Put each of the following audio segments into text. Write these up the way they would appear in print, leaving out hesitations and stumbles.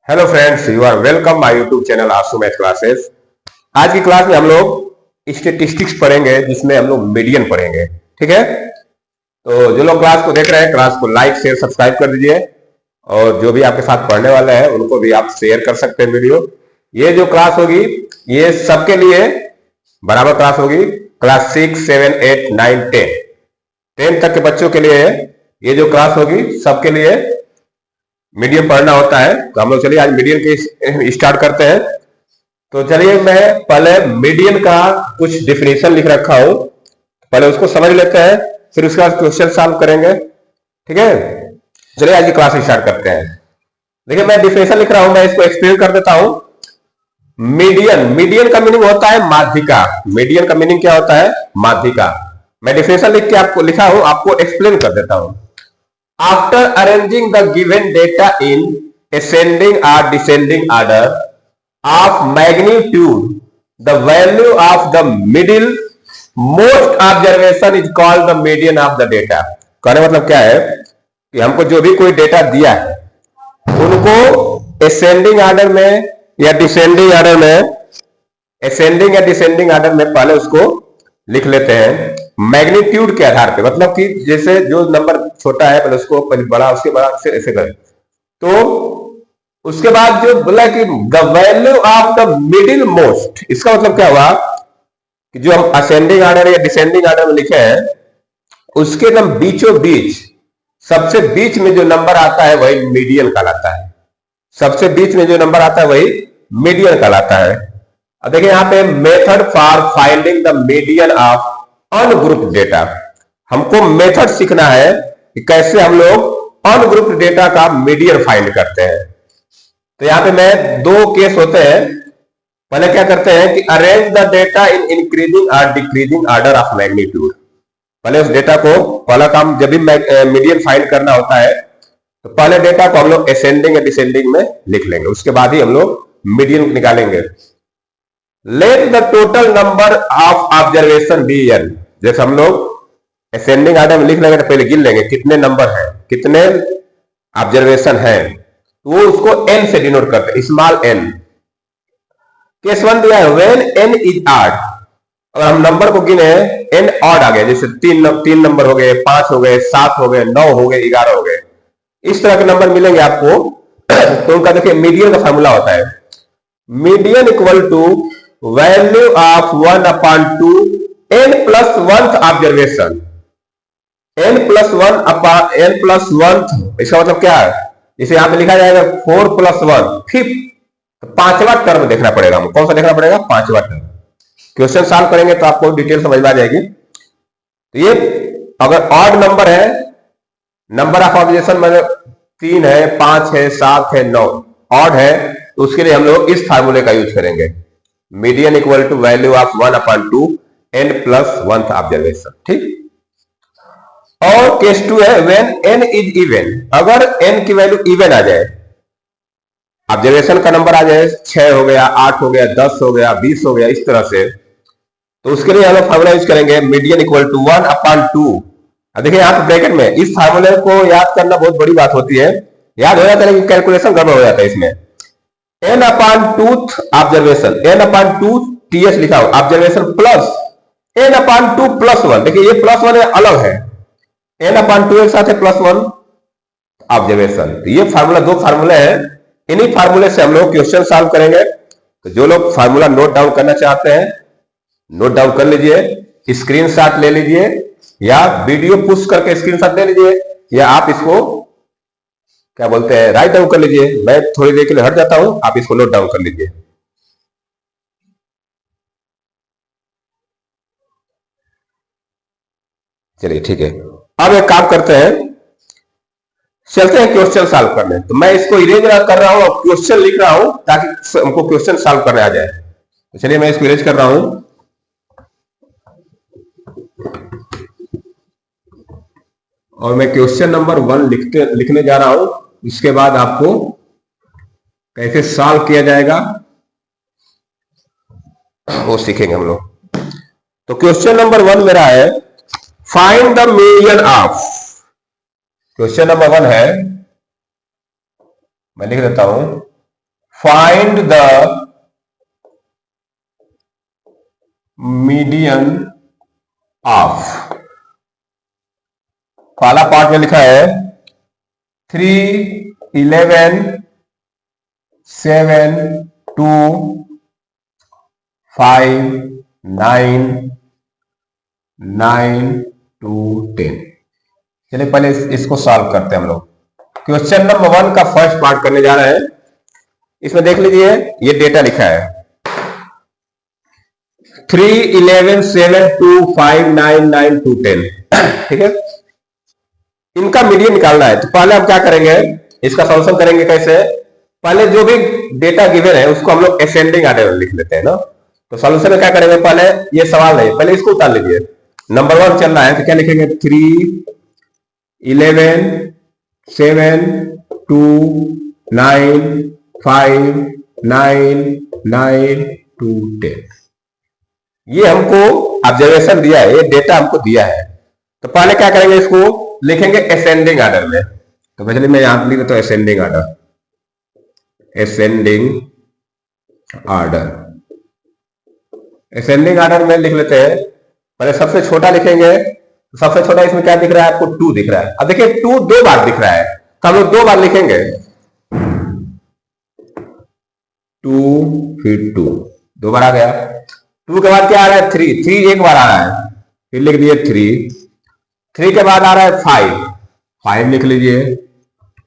Hello friends, you are welcome my YouTube channel Aasu math classes. आज की class में हम लोग स्टेटिस्टिक्स पढ़ेंगे, जिसमें हम लोग मीडियन पढ़ेंगे। ठीक है, तो जो लोग क्लास को देख रहे हैं, क्लास को लाइक शेयर सब्सक्राइब कर दीजिए, और जो भी आपके साथ पढ़ने वाले हैं उनको भी आप शेयर कर सकते हैं वीडियो। ये जो क्लास होगी ये सबके लिए बराबर क्लास होगी। क्लास 6, 7, 8, 9, 10 तक के बच्चों के लिए ये जो क्लास होगी सबके लिए मीडियम पढ़ना होता है। तो हम लोग चलिए आज मीडियम के स्टार्ट करते हैं। तो चलिए मैं पहले मीडियन का कुछ डिफिनेशन लिख रखा हूं, पहले उसको समझ लेते हैं, फिर उसके बाद क्वेश्चन सॉल्व करेंगे। ठीक है, चलिए आज की क्लास स्टार्ट करते हैं। देखिए मैं डिफिनेशन लिख रहा हूं, मैं इसको एक्सप्लेन कर देता हूं। मीडियन, मीडियन का मीनिंग होता है माध्यिका। मीडियन का मीनिंग क्या होता है? माध्यिका। मैं डिफिनेशन लिख के आपको लिखा हूं, आपको एक्सप्लेन कर देता हूं। After arranging the given data in ascending or descending order of magnitude, the value of the middle most observation is called the median of the data। कहने मतलब क्या है कि हमको जो भी कोई डेटा दिया है उनको ascending order में या descending order में, ascending या descending order में पहले उसको लिख लेते हैं मैग्नीट्यूड के आधार पे। मतलब कि जैसे जो नंबर छोटा है पहले उसको पहले बड़ा, उसके बाद से ऐसे करें। तो उसके बाद जो बोला कि the value of the middle most, इसका मतलब क्या हुआ कि जो हम असेंडिंग ऑर्डर या डिसेंडिंग ऑर्डर में लिखे हैं उसके एकदम बीचों बीच, सबसे बीच में जो नंबर आता है वही मीडियन कहलाता है। सबसे बीच में जो नंबर आता है वही मीडियन कहलाता है। अब देखिए यहाँ पे method for finding the median of ungrouped data. हमको मेथड सीखना है कि कैसे हम लोग अनग्रुप्ड डेटा का मीडियन फाइंड करते हैं। तो यहां पे मैं दो केस होते हैं। पहले क्या करते हैं कि arrange the data in increasing और डिक्रीजिंग ऑर्डर ऑफ मैग्नीट्यूड। पहले उस डेटा को, पहला काम जब भी मीडियन फाइंड करना होता है तो पहले डेटा को हम लोग असेंडिंग या डिसेंडिंग में लिख लेंगे, उसके बाद ही हम लोग मीडियन निकालेंगे। Let the total number of observation be n. जैसे हम लोग असेंडिंग ऑर्डर में लिख लेंगे तो पहले गिन लेंगे कितने नंबर हैं, कितने ऑब्जर्वेशन हैं, तो वो उसको एन से डिनोट करते हैं, स्मॉल एन। केस वन दिया है व्हेन एन इज ऑड। अगर हम नंबर को गिने, एन ऑड आ गया, जैसे तीन नंबर हो गए, 5 हो गए, 7 हो गए, 9 हो गए, 11 हो गए, इस तरह के नंबर मिलेंगे आपको। तो उनका देखिए मीडियन का फॉर्मूला होता है, median equal to value of 1/2 n plus 1th observation. n plus 1, इसका मतलब क्या है? इसे यहां पे लिखा जाएगा 4 + 1 5th, पांचवा टर्म देखना पड़ेगा हमको। कौन सा देखना पड़ेगा? पांचवा टर्म। क्वेश्चन सॉल्व करेंगे तो आपको डिटेल समझ में आ जाएगी। तो ये अगर ऑड नंबर है, नंबर ऑफ ऑब्जर्वेशन मतलब 3 है, 5 है, 7 है, 9 ऑड है, तो उसके लिए हम लोग इस फार्मूले का यूज करेंगे, median equal to value of 1/2 n plus 1th observation. ठीक। और केस 2 है व्हेन n इज इवन। अगर n की वैल्यू इवन आ जाए, ऑब्जर्वेशन का नंबर आ जाए, 6 हो गया, 8 हो गया, 10 हो गया, 20 हो गया, इस तरह से, तो उसके लिए हम लोग फार्मूला यूज करेंगे मीडियन इक्वल टू 1/2। अब देखिए यहाँ पे ब्रैकेट में इस फार्मूले को याद करना बहुत बड़ी बात होती है। याद हो जाता है लेकिन कैलकुलेशन गड़बड़ हो जाता है इसमें। n/2th ऑब्जर्वेशन, n/2 ts लिखा हो ऑब्जर्वेशन प्लस n/2 + 1। देखिए ये +1 अलग है, n/2 एक साथ है +1 ऑब्जर्वेशन। तो ये फार्मूला, दो फार्मूले हैं, इन्हीं फार्मूले से हम लोग क्वेश्चन सॉल्व करेंगे। तो जो लोग फार्मूला नोट डाउन करना चाहते हैं नोट डाउन कर लीजिए, स्क्रीनशॉट ले लीजिए, या वीडियो पुश करके स्क्रीनशॉट ले लीजिए, या आप इसको क्या बोलते हैं राइट डाउन कर लीजिए। मैं थोड़ी देर के लिए हट जाता हूं, आप इसको नोट डाउन कर लीजिए। चलिए ठीक है, अब एक काम करते हैं, चलते हैं क्वेश्चन सॉल्व करने। तो मैं इसको इरेज कर रहा हूं और क्वेश्चन लिख रहा हूं ताकि हमको क्वेश्चन सॉल्व करने आ जाए। तो चलिए मैं इसको इरेज कर रहा हूं, और मैं क्वेश्चन नंबर 1 लिखने जा रहा हूं। इसके बाद आपको कैसे सॉल्व किया जाएगा वो सीखेंगे हम लोग। तो क्वेश्चन नंबर 1 मेरा है find the median of. Question number 1 है, मैं लिख देता हूं, फाइंड द मीडियन ऑफ, पहला पार्ट में लिखा है 3, 11, 7, 2, 5, 9, 9, 2, 10। चलिए पहले इसको सॉल्व करते हैं हम लोग। क्वेश्चन नंबर 1 का फर्स्ट पार्ट करने जा रहे हैं। इसमें देख लीजिए ये डेटा लिखा है 3, 11, 7, 2, 5, 9, 9, 2, 10। ठीक है, इनका मीडियन निकालना है। तो पहले हम क्या करेंगे, इसका सॉल्यूशन करेंगे कैसे, पहले जो भी डेटा गिवन है उसको हम लोग असेंडिंग ऑर्डर में लिख लेते हैं ना। तो सॉल्यूशन में क्या करेंगे, पहले ये सवाल है, पहले इसको उतार लीजिए। नंबर 1 चल रहा है तो क्या लिखेंगे 3, 11, 7, 2, 9, 5, 9, 9, 2, 10। ये हमको ऑब्जर्वेशन दिया है, ये डेटा हमको दिया है। तो पहले क्या करेंगे, इसको लिखेंगे असेंडिंग ऑर्डर में। तो चलिए मैं यहां लिख देता हूं ascending order, ascending order. Ascending order में लिख लेते हैं। पहले सबसे छोटा लिखेंगे। सबसे छोटा इसमें क्या दिख रहा है आपको, 2 दिख रहा है। अब देखिए 2 2 बार दिख रहा है, तो हम लोग 2 बार लिखेंगे, 2 फिर 2, 2 बार आ गया। 2 के बाद क्या आ रहा है 3, 3 एक बार आ रहा है, फिर लिख दिए 3 के बाद आ रहा है 5 लिख लीजिए।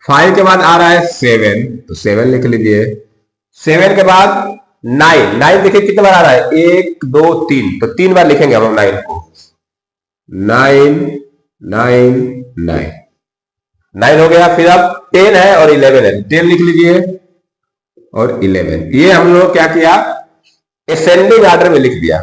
5 के बाद आ रहा है 7, तो 7 लिख लीजिए। 7 के बाद 9 देखिए कितने बार आ रहा है, 1, 2, 3, तो 3 बार लिखेंगे हम लोग 9 को। 9 9 9 9 हो गया। फिर अब 10 है और 11 है, 10 लिख लीजिए और 11। ये हम लोग क्या किया, असेंडिंग ऑर्डर में लिख दिया।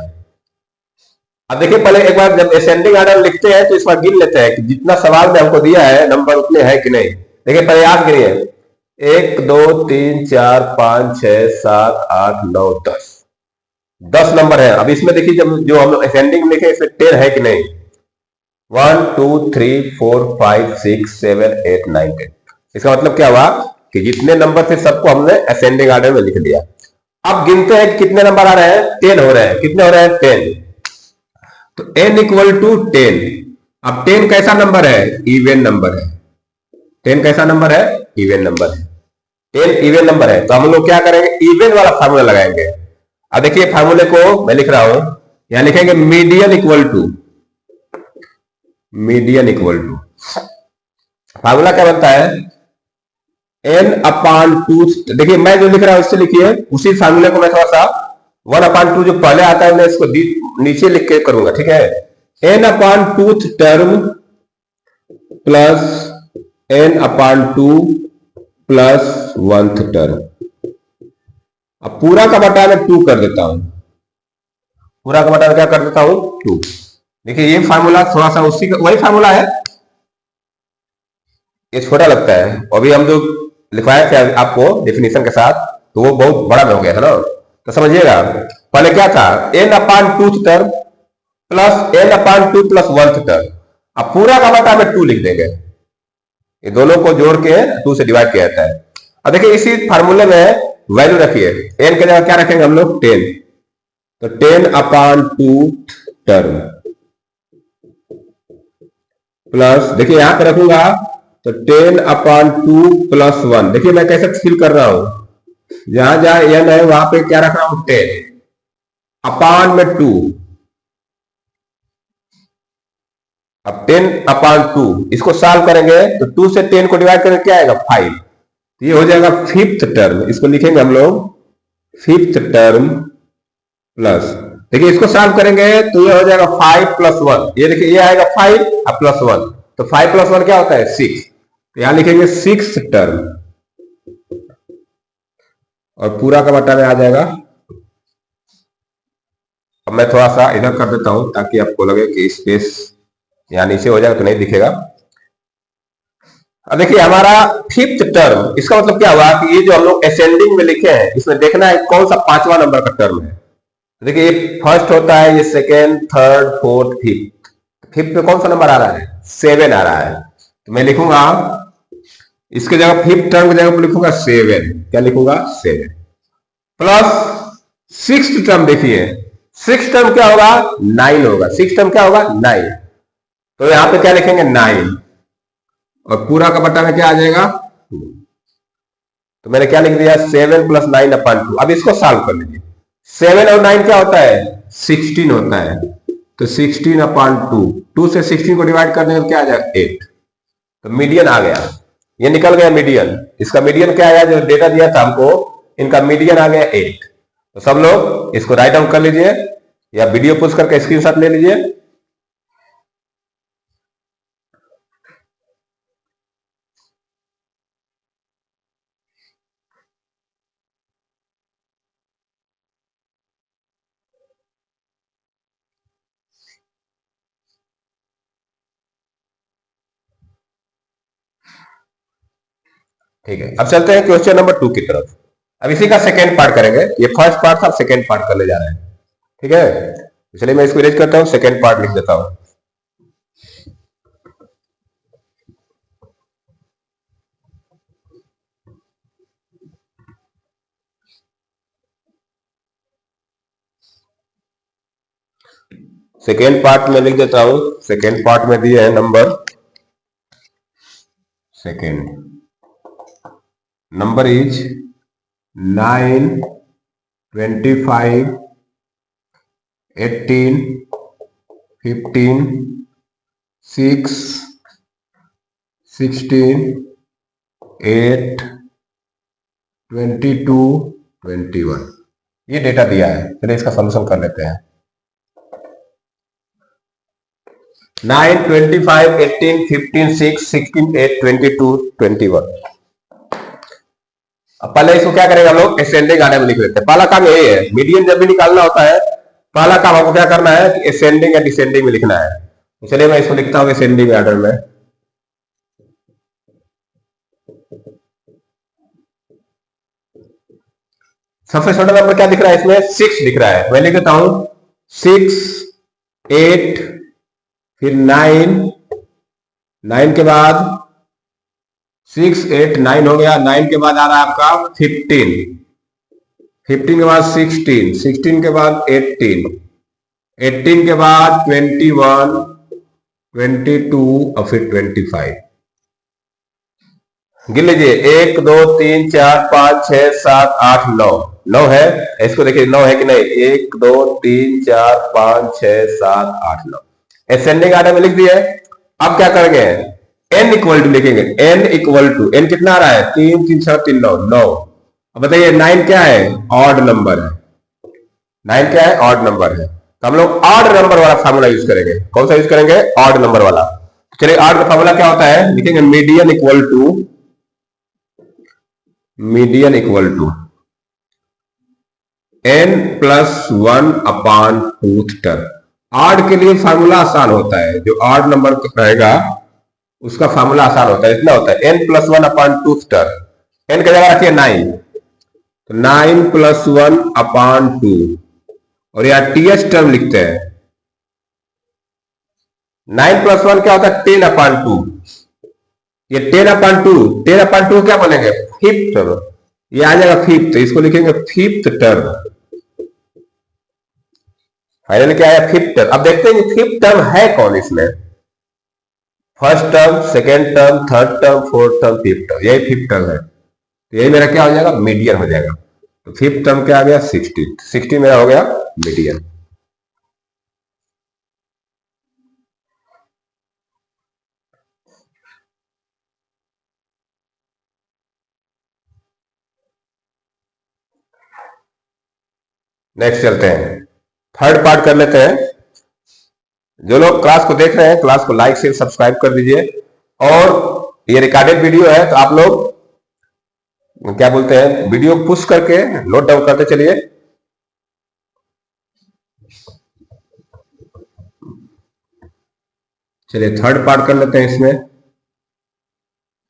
अब देखिए पहले एक बार जब असेंडिंग ऑर्डर लिखते हैं तो इस बार गिन लेते हैं कि जितना सवाल में हमको दिया है नंबर उतने है कि नहीं। देखिए पहले याद करिए, 1, 2, 3, 4, 5, 6, 7, 8, 9, 10 नंबर है। अब इसमें देखिए जब जो हम लोग असेंडिंग लिखे इसमें 10 है कि नहीं। 1, 2, 3, 4, 5, 6, 7, 8, 9, 10। इसका मतलब क्या हुआ कि जितने नंबर थे सबको हमने असेंडिंग ऑर्डर में लिख दिया। अब गिनते हैं कितने नंबर आ रहे हैं, 10 हो रहे हैं। कितने हो रहे हैं, 10। तो n इक्वल टू 10। अब 10 कैसा नंबर है, इवन नंबर है। 10 कैसा नंबर है, इवन नंबर है। 10 इवन नंबर है, तो हम लोग क्या करेंगे, इवन वाला फार्मूला लगाएंगे। अब देखिए फार्मूले को मैं लिख रहा हूं, यहां लिखेंगे median equal to, median equal to formula क्या बनता है, n/2। देखिए मैं जो लिख रहा हूं उससे लिखिए, उसी फार्मूले को मैं थोड़ा सा 1/2 जो पहले आता है मैं इसको नीचे लिख के करूंगा, ठीक है। n/2 term plus n/2 plus 1th term. अब पूरा का बटा मैं 2 कर देता हूं, पूरा का बटा क्या कर देता हूं 2। देखिए ये फार्मूला थोड़ा सा उसी का वही फार्मूला है, ये छोटा लगता है। अभी हम जो लिखवाए थे आपको डेफिनेशन के साथ तो वो बहुत बड़ा हो गया था ना, तो समझिएगा पहले क्या था, n/2 term plus n/2 plus 1th term. अब पूरा का बटा में 2 लिख देंगे, ये दोनों को जोड़ के 2 से डिवाइड किया जाता है। अब देखिए इसी फार्मूले में वैल्यू रखिए, n के जगह क्या रखेंगे हम लोग 10, तो 10/2 टर्म प्लस, देखिए यहां पर रखूंगा तो 10/2 प्लस 1। देखिए मैं कैसे फिल कर रहा हूं, जहां जहां n है वहां पे क्या रख रहा हूं 10 अपान में 2। अब 10/2 इसको सॉल्व करेंगे तो 2 से 10 को डिवाइड करेंगे क्या आएगा 5, तो ये हो जाएगा 5th टर्म। इसको लिखेंगे हम लोग 5th टर्म प्लस, देखिए इसको सॉल्व करेंगे तो ये हो जाएगा 5 प्लस 1। ये देखिए ये आएगा 5 और प्लस 1, तो 5 प्लस 1 क्या होता है 6, तो यहां लिखेंगे 6th टर्म और पूरा का बटा में आ जाएगा। अब मैं थोड़ा सा इधर कर देता हूं ताकि आपको लगे कि स्पेस यहां नीचे हो जाएगा तो नहीं दिखेगा। अब देखिए हमारा 5th टर्म, इसका मतलब क्या हुआ कि ये जो हम लोग असेंडिंग में लिखे हैं इसमें देखना है कौन सा 5वां नंबर का टर्म है। देखिए ये फर्स्ट होता है, ये second, third, fourth, fifth. Fifth में कौन सा नंबर आ रहा है 7 आ रहा है, तो मैं लिखूंगा इसके जगह 5th टर्म की जगह लिखूंगा 7। क्या लिखूंगा 7। प्लस सिक्स टर्म, देखिए सिक्स टर्म क्या होगा, 9 होगा, सिक्स टर्म क्या होगा 9, तो यहां पे क्या लिखेंगे 9, और पूरा का बटा में क्या आ जाएगा 2, तो मैंने क्या लिख दिया 7 + 9/2। अब इसको सॉल्व कर लीजिए, 7 और 9 क्या होता है 16 होता है, तो 16/2, 2 से 16 को डिवाइड करने में क्या आ जाएगा 8, तो मीडियन आ गया, ये निकल गया मीडियन। इसका मीडियन क्या आया, जो डेटा दिया था हमको, इनका मीडियन आ गया 8। तो सब लोग इसको राइट डाउन कर लीजिए या वीडियो पोस्ट करके स्क्रीनशॉट ले लीजिए। ठीक है, अब चलते हैं क्वेश्चन नंबर 2 की तरफ। अब इसी का सेकेंड पार्ट करेंगे, ये फर्स्ट पार्ट था, सेकेंड पार्ट करने जा रहे हैं। ठीक है, चलिए मैं इसको इरेज करता हूं, सेकेंड पार्ट लिख देता हूं। सेकेंड पार्ट में लिख देता हूं, सेकेंड पार्ट में दिए है नंबर, सेकेंड नंबर इज 9, 25, 18, 15, 6, 16, 8, 22, 21, ये डेटा दिया है। चलिए इसका सॉल्यूशन कर लेते हैं। 9, 25, 18, 15, 6, 16, 8, 22, 21। अब पहले इसको क्या करेंगे हम लोग, असेंडिंग आर्डर में लिख लेते हैं। पहला काम यही है, मीडियन जब भी निकालना होता है, पहला काम हमको क्या करना है कि असेंडिंग या डिसेंडिंग में लिखना है। चलिए मैं इसको लिखता हूं असेंडिंग आर्डर में। सबसे छोटा नंबर क्या दिख रहा है इसमें, 6 दिख रहा है, मैं लिख देता हूं 6, 8, फिर 9, 9 के बाद 6, 8, 9 हो गया, 9 के बाद आ रहा है आपका 15, 15 के बाद 16, 16 के बाद 18, 18 के बाद 21, 22 और फिर 25। गिन लीजिए 1, 2, 3, 4, 5, 6, 7, 8, 9, 9 है। इसको देखिए 9 है कि नहीं, 1, 2, 3, 4, 5, 6, 7, 8, 9, असेंडिंग आर्डर में लिख दिया है। अब क्या करेंगे, n इक्वल टू लिखेंगे, n इक्वल टू, n कितना आ रहा है 3, 3, 6, 3, 9, 9। अब बताइए 9 क्या है, ऑड नंबर है, 9 क्या है ऑड नंबर है, तो हम लोग ऑड नंबर वाला फार्मूला यूज करेंगे। कौन सा यूज करेंगे, ऑड नंबर वाला। चलिए ऑड का फार्मूला क्या होता है, लिखेंगे median equal to, median equal to n+1/2 term. Odd के लिए फार्मूला आसान होता है, जो ऑड नंबर रहेगा उसका फार्मूला आसान होता है, इतना होता है n+1/2 टर्म। n का जगह रखिए 9, तो 9+1/2, और यहाँ ts टर्म लिखते हैं। 9+1 क्या होता है 10/2, ये 10/2, 10/2 क्या बनेंगे फिफ्थ, ये आ जाएगा फिफ्थ, इसको लिखेंगे फिफ्थ टर्म। फाइनल क्या है फिफ्थ टर्म। अब देखते हैं फिफ्थ टर्म है कौन इसमें, first term, second term, third term, fourth term, fifth term, यही फिफ्थ टर्म है, तो यही मेरा क्या हो जाएगा मीडियन हो जाएगा। तो फिफ्थ टर्म क्या आ गया 16, 16 मेरा हो गया मीडियन। नेक्स्ट चलते हैं, थर्ड पार्ट कर लेते हैं। जो लोग क्लास को देख रहे हैं, क्लास को लाइक शेयर सब्सक्राइब कर दीजिए, और ये रिकॉर्डेड वीडियो है तो आप लोग क्या बोलते हैं वीडियो पुश करके नोट डाउन करते चलिए। चलिए थर्ड पार्ट कर लेते हैं। इसमें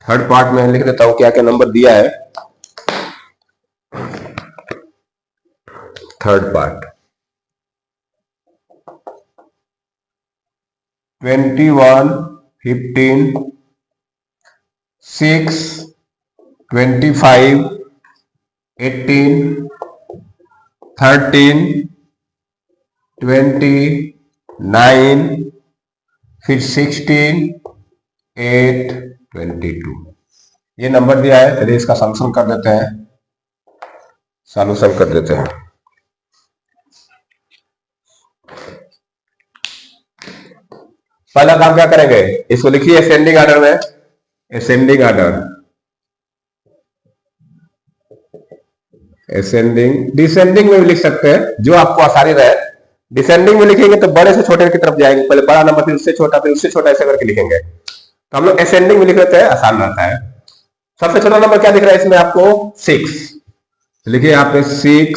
थर्ड पार्ट में लिख देता हूं क्या क्या नंबर दिया है। थर्ड पार्ट 21, 15, 6, 25, 18, 13, 29, फिर 16, 8, 22। ये नंबर दिया है। चलिए इसका सॉल्यूशन कर देते हैं। सॉल्यूशन कर देते हैं। पहला काम क्या करेंगे, इसको लिखिए असेंडिंग ऑर्डर में। असेंडिंग ऑर्डर, असेंडिंग, डिसेंडिंग में भी लिख सकते हैं, जो आपको आसानी रहे। डिसेंडिंग में लिखेंगे तो बड़े से छोटे की तरफ जाएंगे, पहले बड़ा नंबर फिर उससे छोटा फिर उससे छोटा ऐसे करके लिखेंगे। तो हम लोग असेंडिंग में लिख लेते हैं, आसान रहता है। सबसे छोटा नंबर क्या दिख रहा है इसमें आपको, 6। लिखिए यहाँ पे 6।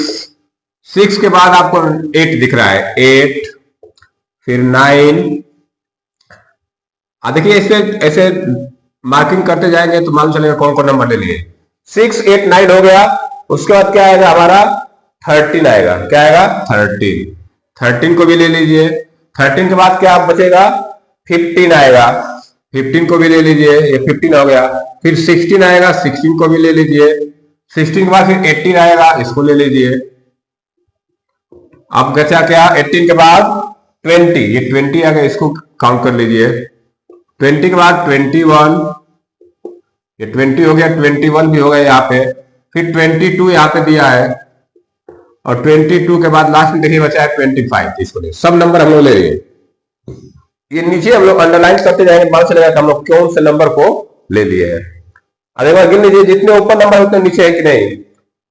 6 के बाद आपको 8 दिख रहा है, 8, फिर 9। देखिए ऐसे ऐसे मार्किंग करते जाएंगे तो मालूम चलेगा कौन कौन नंबर ले लिए। 6, 8, 9 हो गया। उसके बाद क्या आएगा हमारा, 13 आएगा। क्या आएगा, 13। 13 को भी ले लीजिए। 13 के बाद क्या बचेगा, 15 आएगा। 15 को भी ले लीजिए, ये 15 हो गया। फिर 16 आएगा, 16 को भी ले लीजिए। 16 के बाद फिर 18 आएगा, इसको ले लीजिए। अब बचा क्या, 18 के बाद 20, ये 20 आ गया, इसको काउंट कर लीजिए। 20 के बाद 21, ये 20 हो गया, 21 भी हो गया यहाँ पे। फिर 22 यहाँ पे दिया है, और 22 के बाद लास्ट में देखिए बचा है 25। इसको ले, सब नंबर हम लोग ले लिए। ये नीचे हम लोग अंडरलाइन करते जाएंगे, मालूम चलेगा कि हम लोग कौन से नंबर को ले लिए हैं। अब एक बार गिन लीजिए, जितने ऊपर नंबर उतने नीचे है कि नहीं।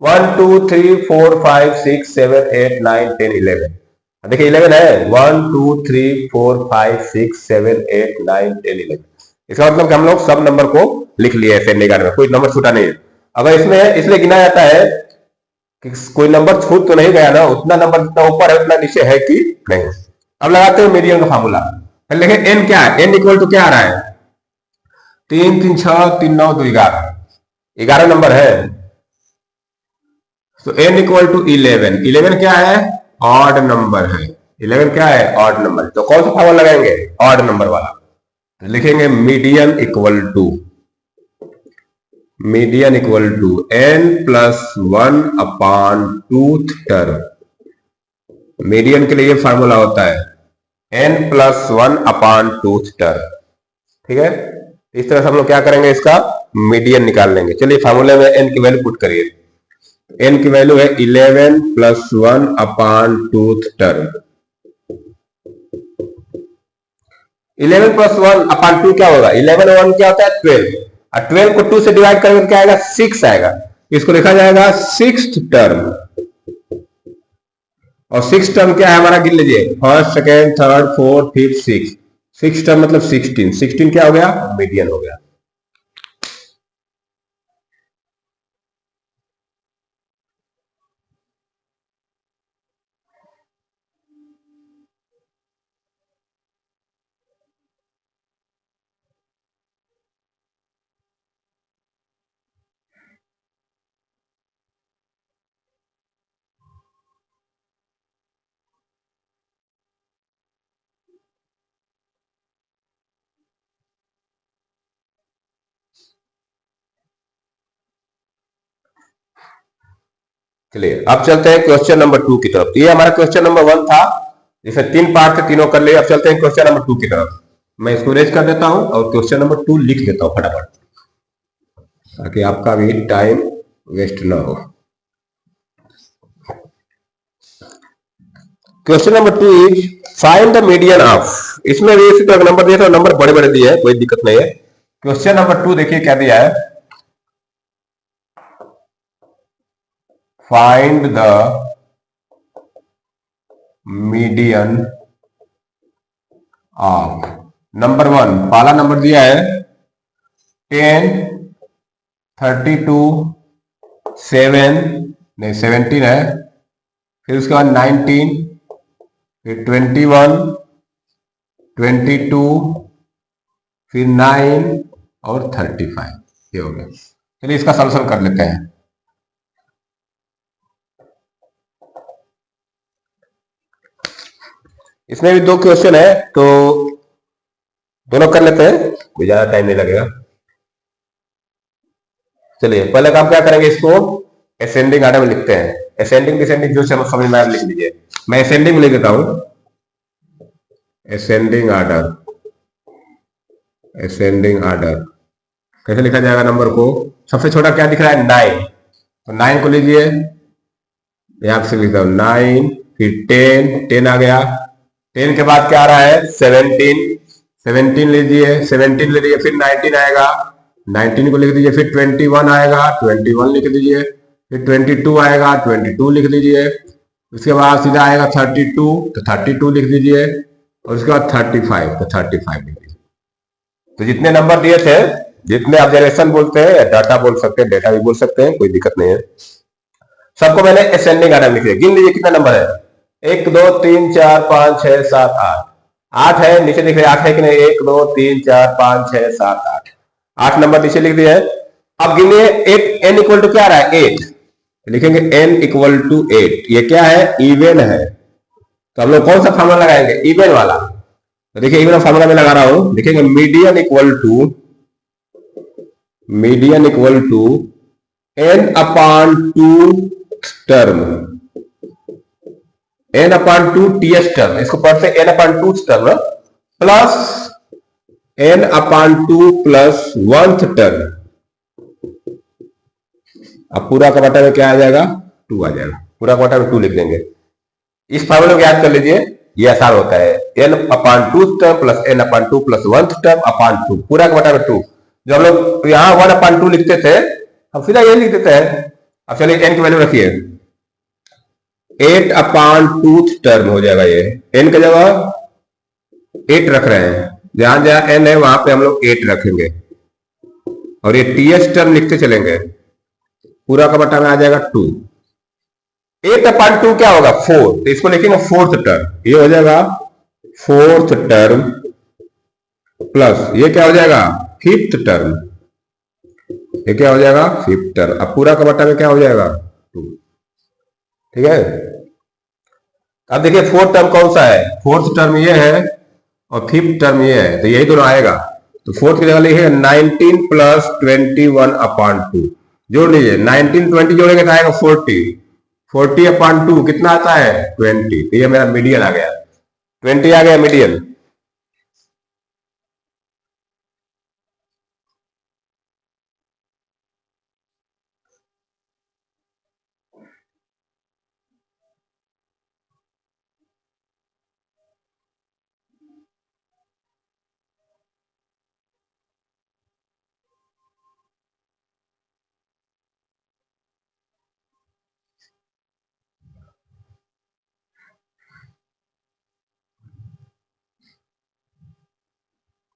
1, 2, 3, 4, 5, 6, 7, 8, 9, 10, 11। देखिए 11 है। 1, 2, 3, 4, 5, 6, 7, 8, 9, 10, 11। इसका मतलब कि हम लोग सब नंबर को लिख लिए असेंडिंग ऑर्डर में, कोई नंबर छूटा नहीं है। अगर इसमें इसलिए गिना जाता है कि कोई नंबर छूट तो नहीं गया ना, उतना नंबर जितना ऊपर है उतना नीचे है कि नहीं। अब लगाते हैं मीडियन का फार्मूला। लेकिन एन क्या है, एन इक्वल टू क्या आ रहा है, 3, 3, 6, 3, 9, 2, 11। 11 नंबर है, तो n इक्वल टू 11। 11 क्या है, ऑड नंबर है। 11 क्या है, ऑड नंबर। तो कौन सा फार्मूला लगाएंगे, ऑड नंबर वाला। तो लिखेंगे median equal to, median equal to n plus 1 upon twoth term. Median के लिए फार्मूला होता है n plus 1 upon twoth term. ठीक है, इस तरह से हम लोग क्या करेंगे, इसका मीडियन निकाल लेंगे। चलिए फार्मूले में n की वैल्यू पुट करिए। n की वैल्यू है 11 plus 1 upon twoth term. 11 plus 1 upon 2 क्या होगा, 11 और 1 क्या होता है, 12। और 12 को 2 से डिवाइड करेंगे क्या आएगा, 6 आएगा। इसको लिखा जाएगा सिक्स्थ टर्म। और सिक्स टर्म क्या है हमारा, गिन लीजिए, first, second, third, fourth, fifth, six. Six term मतलब 16। 16 क्या हो गया, मीडियन हो गया। चलिए अब चलते हैं क्वेश्चन नंबर 2 की तरफ। ये हमारा क्वेश्चन नंबर 1 था, जिसमें 3 पार्ट थे, तीनों कर लिए। अब चलते हैं क्वेश्चन नंबर 2 की तरफ। मैं इसको रेज कर देता हूं और क्वेश्चन नंबर 2 लिख देता हूं फटाफट, ताकि आपका भी टाइम वेस्ट ना हो। Question number 2 is find the median of. इसमें भी इसी तरह नंबर दिए थे, नंबर बड़े बड़े दिए हैं, कोई दिक्कत नहीं है। क्वेश्चन नंबर 2 देखिए क्या दिया है, find the median of. Number 1, पहला नंबर दिया है 10, 32, 7 नहीं 17 है। फिर उसके बाद 19, फिर 21, 22, फिर 9 और 35। ये हो गया। चलिए इसका सॉल्यूशन कर लेते हैं। इसमें भी 2 क्वेश्चन है, तो दोनों कर लेते हैं, कोई ज्यादा टाइम नहीं लगेगा। चलिए पहले काम क्या करेंगे, इसको असेंडिंग ऑर्डर में लिखते हैं। असेंडिंग डिसेंडिंग जो समझ में आए लिख लीजिए। मैं असेंडिंग लिख देता हूं, असेंडिंग आर्डर। असेंडिंग आर्डर कैसे लिखा जाएगा नंबर को? सबसे छोटा क्या दिख रहा है? 9, तो 9 को लीजिए, यहां से लिखता हूं 9, फिर 10, 10 आ गया, 10 के बाद क्या आ रहा है? 17, 17 लीजिए, 17 ले लीजिए, फिर 19 आएगा, 19 को लिख दीजिए, फिर 21 आएगा, 21 लिख दीजिए, फिर 22 आएगा, 22 लिख दीजिए, उसके बाद सीधा आएगा 32, तो 32 लिख दीजिए, और उसके बाद 35, तो 35 लिख दीजिए। तो जितने नंबर दिए थे, जितने ऑब्जर्वेशन बोलते हैं, डाटा बोल सकते हैं, डेटा भी बोल सकते हैं, कोई दिक्कत नहीं है, सबको मैंने असेंडिंग आर्डर लिख दिया। गिन लीजिए कितना नंबर है? 1 2 3 4 5 6 7 8, 8 है, नीचे दिख रहे 8 है कि नहीं? 1 2 3 4 5 6 7 8, 8 नंबर नीचे लिख दिए। अब गिनिए, 8 n इक्वल टू क्या आ रहा है? 8, लिखेंगे n इक्वल टू 8। ये क्या है? इवन है, तो हम लोग कौन सा फॉर्मूला लगाएंगे? इवन वाला। तो देखिए इवन फॉर्मूला में लगा रहा हूं, लिखेंगे median equal to n upon 2 term, n upon 2 ts term, इसको पढ़ते n upon 2 term, plus n upon 2 plus 1th term. अब पूरा का बटा में क्या आ जाएगा? 2 आ जाएगा, पूरा का बटा में 2 लिख देंगे। इस फॉर्मूले को याद कर लीजिए, ये आसान होता है, n upon 2 term plus n upon 2 plus 1th term upon 2, पूरा का बटा में 2। जो हम लोग यहाँ 1 अपॉन 2 लिखते थे, हम सीधा ये लिख देते हैं। अब चलिए n की वैल्यू रखिए, 8 अपॉन 2th टर्म हो जाएगा, ये n की जगह 8 रख रहे हैं, जहां जहां n है वहां पे हम लोग 8 रखेंगे, और ये ts टर्म लिखते चलेंगे, पूरा का बटा में आ जाएगा 2। 8 अपॉन 2 क्या होगा? 4, तो इसको लिखेंगे 4th टर्म, ये हो जाएगा 4th टर्म, प्लस ये क्या हो जाएगा? 5th टर्म, ये क्या हो जाएगा? 5th term. अब पूरा का बटा में क्या हो जाएगा? 2, ठीक है। अब देखिए 4th टर्म कौन सा है? 4th टर्म ये है, और 5th टर्म ये है, तो यही दोनों आएगा। तो 4th की जगह लिखिए 19 प्लस 21 अपॉन 2, जोड़ लीजिए, 19 20 जोड़ेंगे तो आएगा 40, 40 अपॉन 2 कितना आता है? 20, तो ये मेरा मीडियन आ गया, 20 आ गया मीडियन।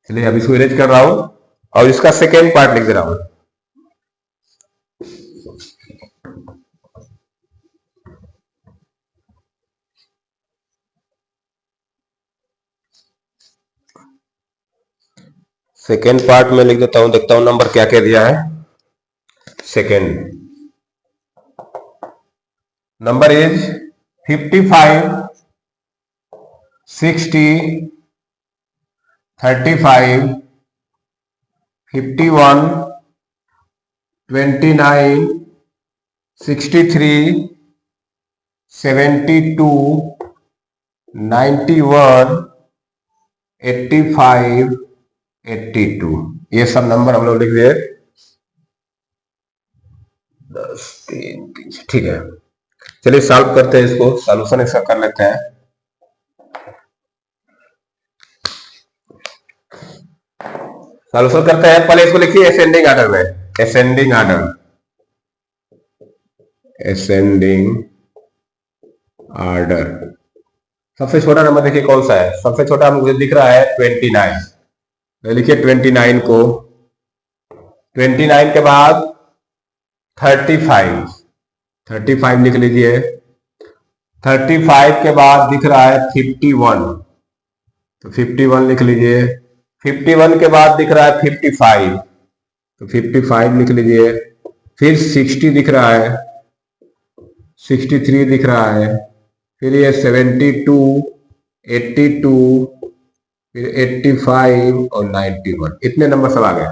चलिए अब इसको इरेज कर रहा हूं, और इसका सेकेंड पार्ट लिख दे रहा हूं। सेकेंड पार्ट में लिख देता हूं, देखता हूं नंबर क्या क्या दिया है। सेकेंड नंबर इज 55 60 35 51 29 63 72 91 85 82, ये सब नंबर हम लोग लिख दिए। 10 3 3, ठीक है। चलिए सॉल्व करते हैं इसको, सॉल्यूशन इसका कर लेते हैं। सॉल्यूशन करते हैं, पहले इसको लिखिए असेंडिंग ऑर्डर में, असेंडिंग ऑर्डर, असेंडिंग ऑर्डर। सबसे छोटा नंबर देखिए कौन सा है? सबसे छोटा मुझे दिख रहा है 29, लिखिए 29 को, 29 के बाद 35, 35 लिख लीजिए, 35 के बाद दिख रहा है 51, तो 51 लिख लीजिए, 51 के बाद दिख रहा है 55, तो 55 लिख लीजिए, फिर 60 दिख रहा है, 63 दिख रहा है, फिर ये 72 82, फिर 85 और 91, इतने नंबर सब आ गए।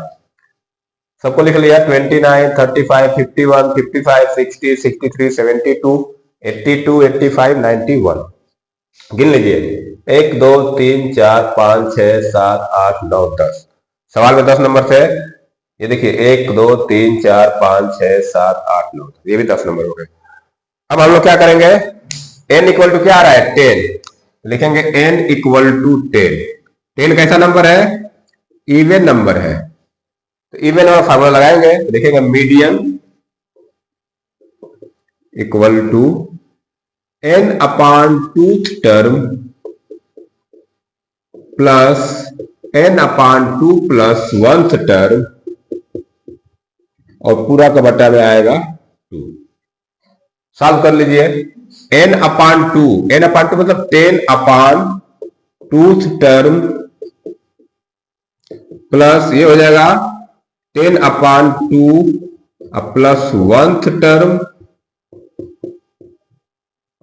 सबको लिख लिया, 29 35 51 55 60 63 72 82, 85, 91। गिन लीजिए, 1 2 3 4 5 6 7 8 9 10। सवाल में 10 नंबर थे। ये देखिए 1 2 3 4 5 6 7 8 9, ये भी 10 नंबर हो गए। अब हम लोग क्या करेंगे, n इक्वल टू क्या आ रहा है 10, लिखेंगे n इक्वल टू 10। 10 कैसा नंबर है, इवन नंबर है, तो इवन वाला फार्मूला लगाएंगे, लिखेंगे median equal to n upon twoth term plus n upon 2 plus 1th term, और पूरा का बटा में आएगा 2। सॉल्व कर लीजिए, n अपॉन 2, n अपॉन 2 मतलब 10 अपॉन टूथ टर्म प्लस ये हो जाएगा 10 अपॉन 2 प्लस 1th टर्म,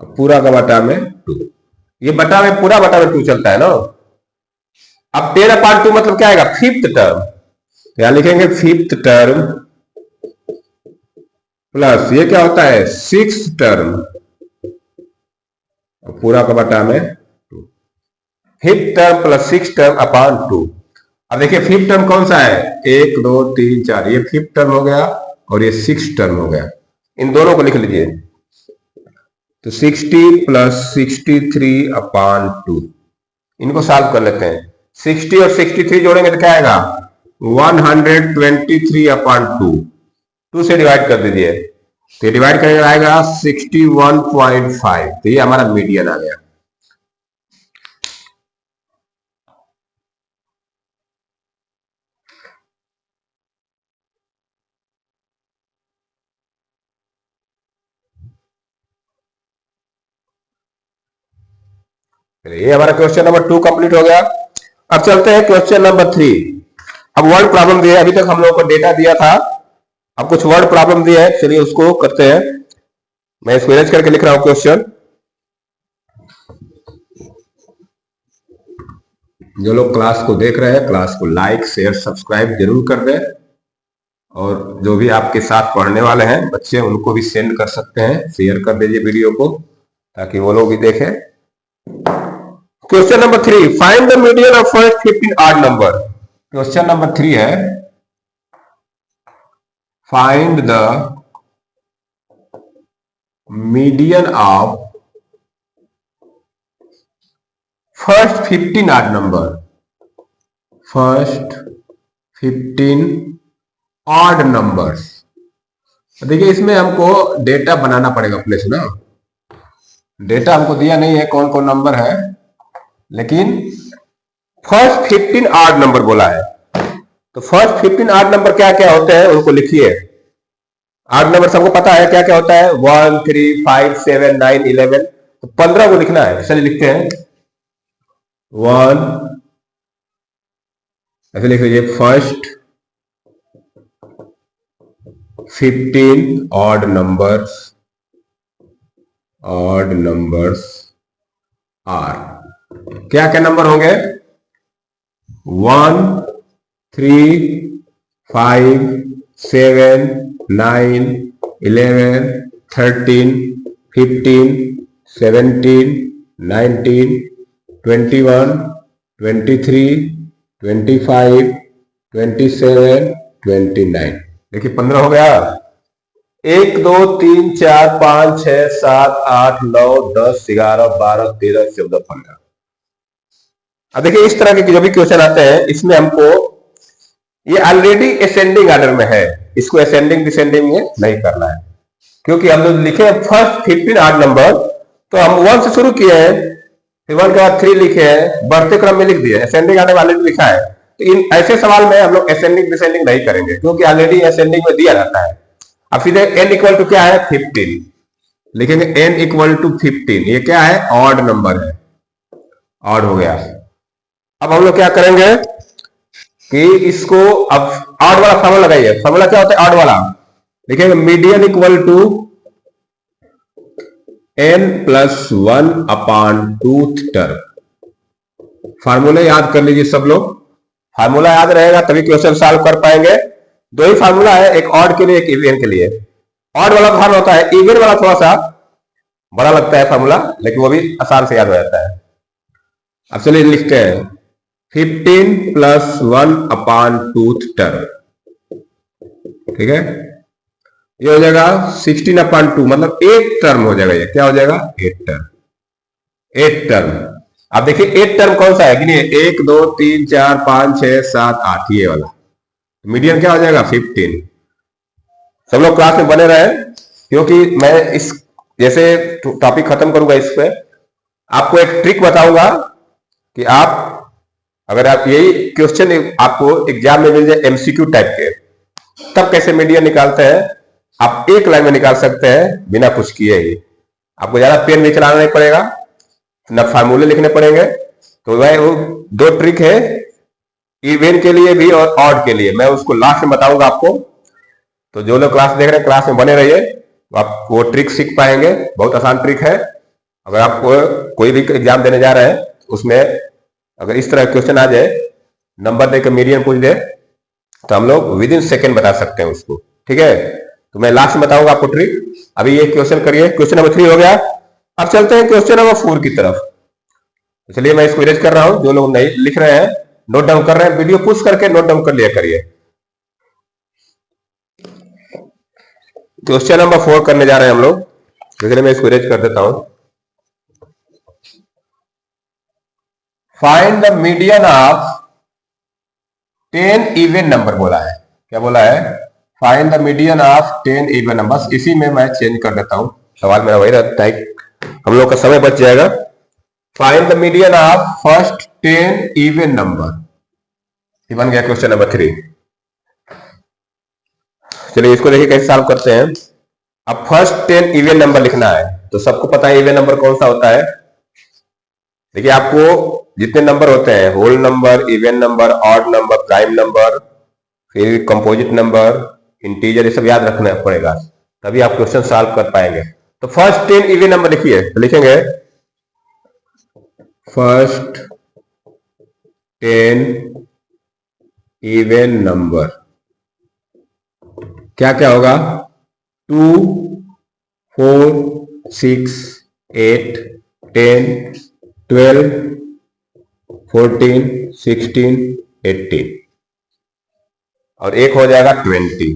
पूरा का बटा में 2। ये बटा में पूरा बटा में 2 चलता है ना। अब 10 अपॉन 2 मतलब क्या आएगा, 5th टर्म, यहां लिखेंगे 5th टर्म प्लस ये क्या होता है 6th टर्म, पूरा का बटा में 2। 5th term plus 6th term upon 2। अब देखिए 5th टर्म कौन सा है, 1 2 3 4, ये 5th टर्म हो गया और ये 6th टर्म हो गया। इन दोनों को लिख लीजिए, तो 60 प्लस 63 अपॉन 2। इनको सॉल्व कर लेते हैं, 60 और 63 जोड़ेंगे तो क्या आएगा 123 अपॉन 2, 2 से डिवाइड कर दीजिए, तो डिवाइड करेंगे आएगा 61.5, तो ये हमारा मीडियन आ गया। ये हमारा क्वेश्चन नंबर 2 कंप्लीट हो गया। अब चलते हैं क्वेश्चन नंबर 3। अब वर्ड प्रॉब्लम दिया है, अभी तक हम लोगों को डेटा दिया था, अब कुछ वर्ड प्रॉब्लम दिया है, चलिए उसको करते हैं। मैं इसको इरेज करके लिख रहा हूं क्वेश्चन। जो लोग क्लास को देख रहे हैं, क्लास को लाइक शेयर सब्सक्राइब जरूर कर दें, और जो भी आपके साथ पढ़ने वाले हैं बच्चे, उनको भी सेंड कर सकते हैं, शेयर कर दीजिए वीडियो को, ताकि वो लोग भी देखें। Question number 3, find the median of first 15 odd number. Question number 3 है, find the median of first 15 odd number, first 15 odd numbers. देखिए इसमें हमको डेटा बनाना पड़ेगा अपने से ना, डेटा हमको दिया नहीं है कौन कौन नंबर है, लेकिन फर्स्ट 15 ऑड नंबर बोला है, तो फर्स्ट 15 ऑड नंबर क्या क्या होते हैं उनको लिखिए। ऑड नंबर सबको पता है क्या क्या होता है, 1 3 5 7 9 11, तो 15 को लिखना है। चलिए लिखते हैं 1, ऐसे लिख लीजिए, फर्स्ट 15 ऑड नंबर्स आर, क्या क्या नंबर होंगे, 1 3 5 7 9 11 13 15 17 19 21 23 25 27 29। देखिए 15 हो गया। 1 2 3 4 5 6 7 8 9 10 11 12 13 14 15। अब देखिए इस तरह के जो भी क्वेश्चन आते हैं, इसमें हमको ये ऑलरेडी असेंडिंग ऑर्डर में है, इसको असेंडिंग डिसेंडिंग में नहीं करना है, क्योंकि हम लोग लिखे फर्स्ट 15 ऑड नंबर, तो हम 1 से शुरू किए हैं, फिर 1 के बाद 3 लिखे हैं, बढ़ते क्रम में लिख दिए, असेंडिंग ऑर्डर में ऑलरेडी लिखा है। तो इन ऐसे सवाल में हम लोग असेंडिंग डिसेंडिंग नहीं करेंगे, क्योंकि ऑलरेडी असेंडिंग में दिया जाता है। अब सीधे n इक्वल टू क्या है 15, लिखेंगे n इक्वल टू 15, ये क्या है ऑड नंबर है, ऑड हो गया। अब हम लोग क्या करेंगे कि इसको अब ऑड वाला फॉर्मूला लगाइए। फॉर्मूला क्या होता है ऑड वाला, लिखेंगे median equal to n plus 1 upon twoth term. Formula याद कर लीजिए सब लोग, फार्मूला याद रहेगा तभी क्वेश्चन सॉल्व कर पाएंगे। दो ही फार्मूला है, एक ऑड के लिए एक इवन के लिए। ऑड वाला फार्मूला होता है, इवन वाला थोड़ा सा बड़ा लगता है फॉर्मूला, लेकिन वो भी आसान से याद हो जाता है। अब चलिए लिखते हैं 15 प्लस 1 अपान 2 टर्म, ठीक है। ये हो जाएगा 16 अपान 2, मतलब 8 टर्म हो जाएगा। ये क्या हो जाएगा? 8 टर्म। 8 टर्म। अब देखिए 8 टर्म कौन सा है, गिनिए 1 2 3 4 5 6 7 8, ये वाला। मीडियन क्या हो जाएगा? 15। सब लोग क्लास में बने रहे, क्योंकि मैं इस जैसे टॉपिक खत्म करूंगा इस पे आपको एक ट्रिक बताऊंगा कि आप अगर आप यही क्वेश्चन आपको एग्जाम में मिल जाए एमसीक्यू टाइप के, तब कैसे मीडियन निकालते हैं आप एक लाइन में निकाल सकते हैं बिना कुछ किए ही। आपको ज्यादा पेन भी चलाना नहीं पड़ेगा, ना फार्मूले लिखने पड़ेंगे। तो वह वो दो ट्रिक है, इवन के लिए भी और ऑड के लिए। मैं उसको लास्ट में बताऊंगा आपको। तो जो लोग क्लास देख रहे हैं क्लास में बने रहिए, तो आप वो ट्रिक सीख पाएंगे। बहुत आसान ट्रिक है। अगर आपको कोई भी एग्जाम देने जा रहे हैं उसमें अगर इस तरह क्वेश्चन आ जाए, नंबर देकर मीडियन पूछ दे, तो हम लोग विद इन सेकेंड बता सकते हैं उसको, ठीक है। तो मैं लास्ट में बताऊंगा आपको ट्रिक। अभी ये क्वेश्चन करिए, क्वेश्चन नंबर 3 हो गया। अब चलते हैं क्वेश्चन नंबर 4 की तरफ। तो चलिए मैं इसको इरेज कर रहा हूं। जो लोग नहीं लिख रहे हैं, नोट डाउन कर रहे हैं, वीडियो पुश करके नोट डाउन कर लिया करिए। क्वेश्चन नंबर 4 करने जा रहे हैं हम लोग। इसलिए मैं इसको इरेज कर देता हूं। Find the median of 10 even number बोला है। क्या बोला है? Find the median of 10 even numbers. इसी में मैं चेंज कर देता हूं, सवाल मेरा वही रहता है, हम लोग का समय बच जाएगा। Find the median of first 10 even number. ये बन गया क्वेश्चन नंबर 3। चलिए इसको देखिए कैसे सॉल्व करते हैं। अब फर्स्ट 10 इवन नंबर लिखना है, तो सबको पता है इवन नंबर कौन सा होता है। देखिए आपको जितने नंबर होते हैं, whole number, even number, odd number, prime number, फिर कंपोजिट नंबर, इंटीजर, ये सब याद रखना पड़ेगा, तभी आप क्वेश्चन सॉल्व कर पाएंगे। तो फर्स्ट 10 इवन नंबर लिखिए। तो लिखेंगे फर्स्ट 10 इवन नंबर क्या क्या होगा? 2 4 6 8 10 12 14 16 18, और एक हो जाएगा 20।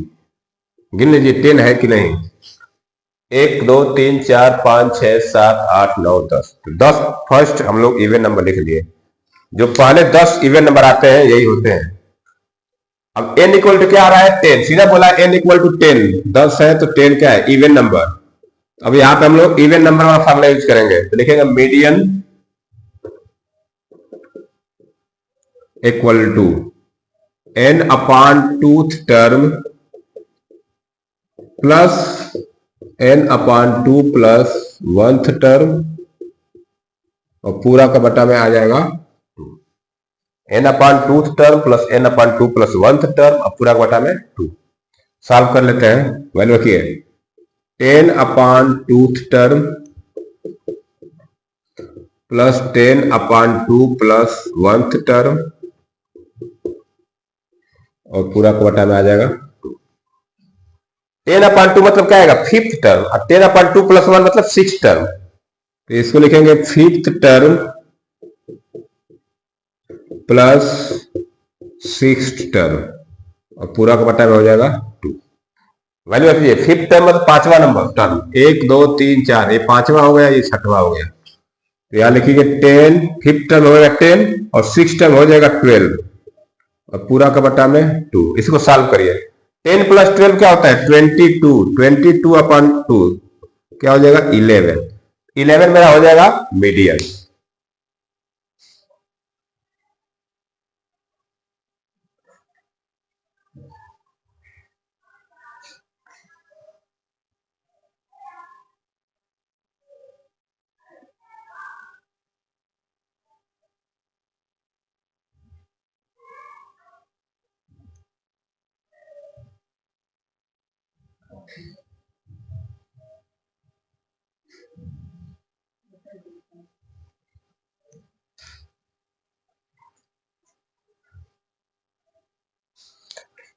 गिन लीजिए 10 है कि नहीं। 1 2 3 4 5 6 7 8 9 10। 10 फर्स्ट हम लोग इवन नंबर लिख लिए। जो पहले 10 इवन नंबर आते हैं यही होते हैं। अब n इक्वल टू क्या आ रहा है? 10। सीधा बोला n इक्वल टू 10। 10 है तो 10 क्या है? Even number. अब यहां पे हम लोग इवन नंबर वाला फॉर्मूला यूज करेंगे। तो लिखेंगे median equal to n upon 2th term plus n upon 2 plus 1th term, और पूरा का बटा में आ जाएगा n upon 2th term plus n upon 2 plus 1th term, और पूरा का बटा में 2। सॉल्व कर लेते हैं। वैल्यू रखिए 10 अपान 2th टर्म प्लस 10 अपान 2 प्लस 1th टर्म, और पूरा का बटा में आ जाएगा 10 अपान 2 मतलब क्या आएगा? 5th टर्म, और 10 अपान 2 प्लस 1 मतलब 6th टर्म। तो इसको लिखेंगे 5th term plus 6th term, और पूरा का बटा में हो जाएगा 2। वैल्यू रखिए 5th टर्म मतलब 5वां नंबर टर्म। 1 2 3 4, ये 5वां हो गया, ये 6वां हो गया। तो यहां लिखिए 10, 5th टर्म हो जाएगा 10, और 6th टर्म हो जाएगा 12, और पूरा का बटा में 2। इसको सॉल्व करिए। 10 प्लस 12 क्या होता है? 22। 22 अपॉन 2 क्या हो जाएगा? 11। 11 मेरा हो जाएगा मीडियन।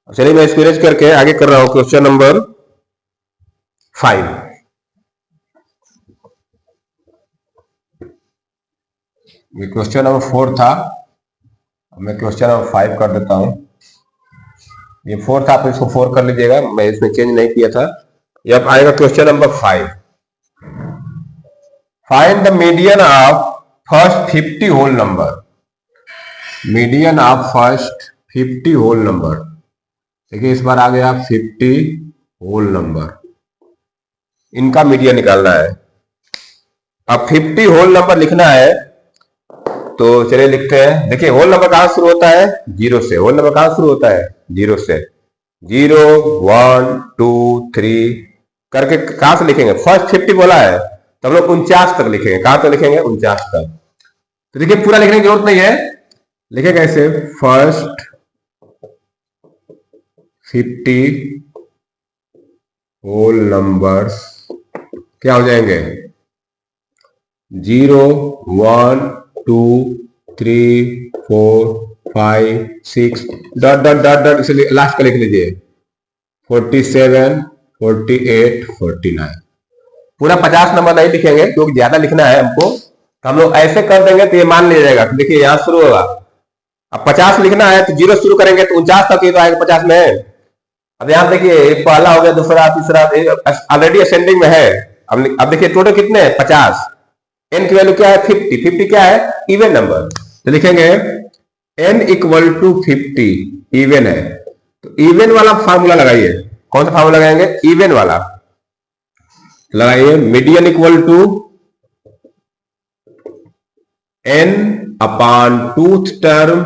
चलिए मैं इसको इरेज करके आगे कर रहा हूं। Question number 5। ये क्वेश्चन नंबर 4 था, मैं क्वेश्चन नंबर 5 कर देता हूं। ये 4 था, आप इसको 4 कर लीजिएगा, मैं इसमें चेंज नहीं किया था। ये अब आएगा question number 5। Find the median of first 50 whole number. Median of first 50 whole number. देखिए इस बार आ गया 50 होल नंबर, इनका मीडियन निकालना है। अब 50 होल नंबर लिखना है, तो चलिए लिखते हैं। देखिए होल नंबर कहां शुरू होता है? 0 से। होल नंबर कहां शुरू होता है? 0 से। 0 1 2 3 करके कहां से लिखेंगे? फर्स्ट 50 बोला है तो हम लोग 49 तक लिखेंगे। कहां तक लिखेंगे? 49 तक। तो देखिए पूरा लिखने की जरूरत नहीं है, लिखेगा ऐसे, फर्स्ट 50 होल नंबर्स क्या हो जाएंगे? 0 1 2 3 4 5 6 डॉट डॉट डॉट डॉट, इसलिए लास्ट का लिख लीजिए 47 48 49। पूरा 50 नंबर नहीं लिखेंगे क्योंकि ज्यादा लिखना है हमको, तो हम लोग ऐसे कर देंगे तो ये मान लिया जाएगा। देखिए यहां शुरू होगा, अब 50 लिखना है तो 0 शुरू करेंगे तो 49 तक ही तो आएगा 50 में। अब यहां देखिए एक पहला हो गया, दूसरा, तीसरा, ऑलरेडी असेंडिंग में है। अब देखिए टोटल कितने हैं? 50। एन की वैल्यू क्या है? 50। 50 क्या है? Even number. तो लिखेंगे n इक्वल टू 50 इवन है, तो इवन वाला फार्मूला लगाइए। कौन सा फार्मूला लगाएंगे? इवन वाला लगाइए। Median equal to n upon twoth term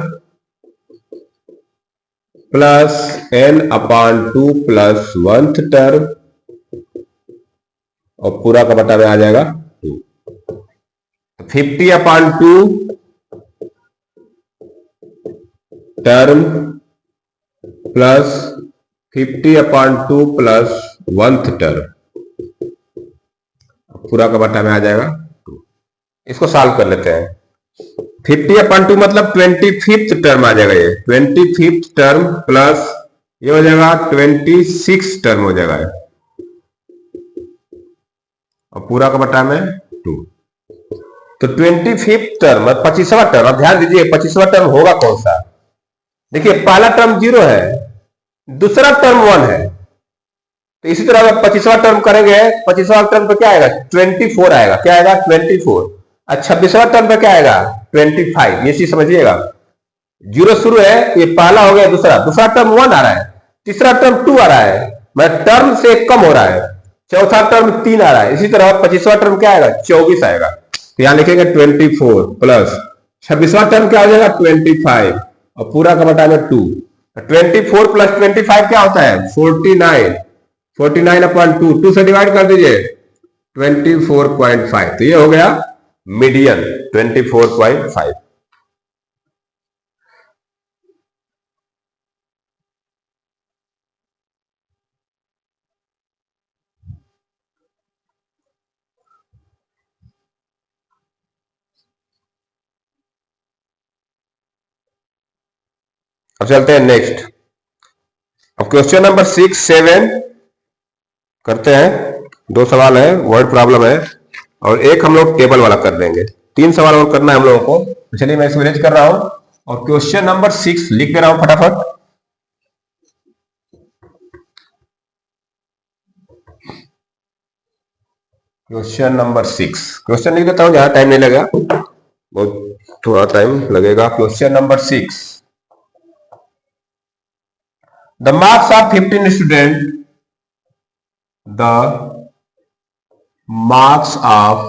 plus n upon 2 plus 1th term, और पूरा का बटा में आ जाएगा 2। 50 upon 2 term plus 50 upon 2 plus 1th term, पूरा का बटा में आ जाएगा 2। इसको सॉल्व कर लेते हैं। 50 अपॉन 2 मतलब 25th टर्म आ जाएगा, ये 25th टर्म प्लस ये हो जाएगा 26 टर्म हो जाएगा, और पूरा का बटा में 2। तो 25th टर्म 25वां टर्म, अब ध्यान दीजिए 25वां टर्म होगा कौन सा? देखिए पहला टर्म 0 है, दूसरा टर्म 1 है, तो इसी तरह अगर 25वां टर्म करेंगे, 25वां टर्म पे क्या आएगा? 24 आएगा। क्या आएगा? 24। और 26वां टर्म पे क्या आएगा? 25। ये चीज समझिएगा। 0 शुरू है, ये पहला हो गया, दूसरा टर्म 1 आ रहा है, तीसरा टर्म 2 आ रहा है, मतलब टर्म से कम हो रहा है, चौथा टर्म 3 आ रहा है। इसी तरह 25वां टर्म क्या आएगा? 24 आएगा। तो यहां लिखेंगे 24 प्लस 26वां टर्म क्या हो जाएगा? 25, और पूरा का बटा में 2। 24 प्लस 25 क्या होता है? 49। 49 अपॉन 2 से डिवाइड कर दीजिए 24.5। तो ये हो गया मीडियन 24.5। अब चलते हैं नेक्स्ट। अब क्वेश्चन नंबर 6 7 करते हैं। 2 सवाल है, वर्ड प्रॉब्लम है, और एक हम लोग टेबल वाला कर देंगे। 3 सवाल और करना है हम लोगों को। चलिए मैं इसको अरेंज कर रहा हूं, और क्वेश्चन नंबर 6 लिख दे रहा हूं फटाफट। क्वेश्चन नंबर 6 क्वेश्चन लिख देता हूं, जहां टाइम नहीं लगेगा, बहुत थोड़ा टाइम लगेगा। Question number 6, the marks of 15 student, the marks of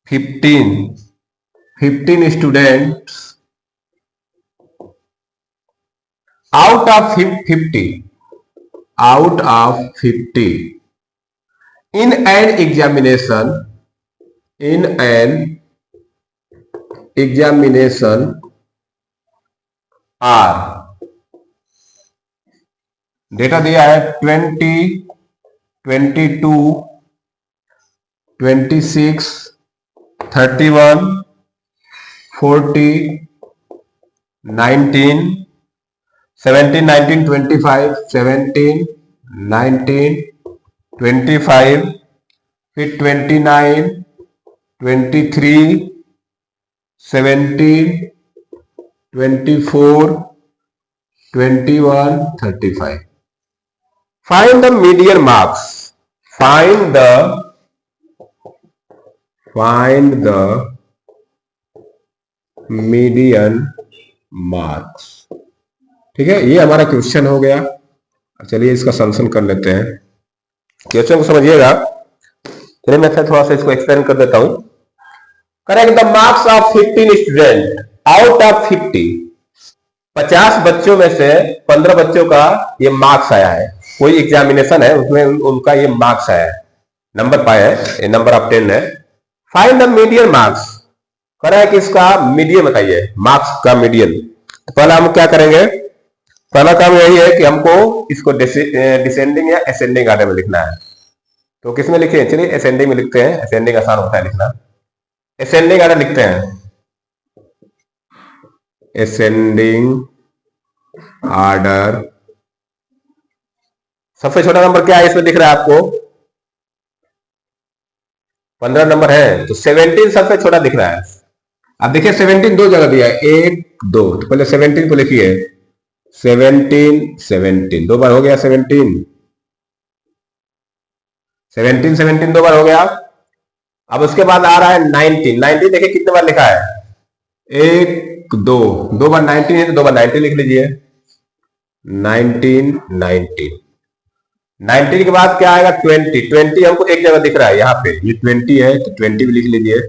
15 students out of 50 in an examination are, data दिया है 20 22 26 31 40 19 17 19 25 17 19 25, फिर 29 23 17, 24, 21, 35. Find the median marks. Find the median marks. ठीक है, ये हमारा क्वेश्चन हो गया। चलिए इसका सॉल्यूशन कर लेते हैं। क्वेश्चन को समझिएगा। चलिए मैं थोड़ा सा इसको एक्सप्लेन कर देता हूं। Correct the marks of 15 student out of 50 बच्चों में से 15 बच्चों का ये मार्क्स आया है। कोई एग्जामिनेशन है, उसमें उनका ये मार्क्स आया है, नंबर पाया है, नंबर ऑफ 10 है। Find the median marks. Correct इसका मीडियन बताइए, मार्क्स का मीडियन। तो पहला हम क्या करेंगे, पहला काम यही है कि हमको इसको डिसेंडिंग या असेंडिंग आर्डर में लिखना है। तो किसमें लिखे, चलिए असेंडिंग में लिखते हैं, असेंडिंग आसान होता है लिखना। असेंडिंग आर्डर लिखते हैं, असेंडिंग आर्डर। सबसे छोटा नंबर क्या है इसमें दिख रहा है आपको, 15 नंबर है, तो 17 सबसे छोटा दिख रहा है। अब देखिए 17 दो जगह दिया है, 1 2, तो पहले 17 को लिखिए, 17 17 दो बार हो गया, 17 17 17 दो बार हो गया। अब उसके बाद आ रहा है 19 19, देखिए कितने बार लिखा है, 1 2, दो बार 19 है तो दो बार 19 लिख लीजिए, 19 19 19 के बाद क्या आएगा, 20 20 हमको एक जगह दिख रहा है, यहाँ पे ये 20 है तो 20 भी लिख लीजिए।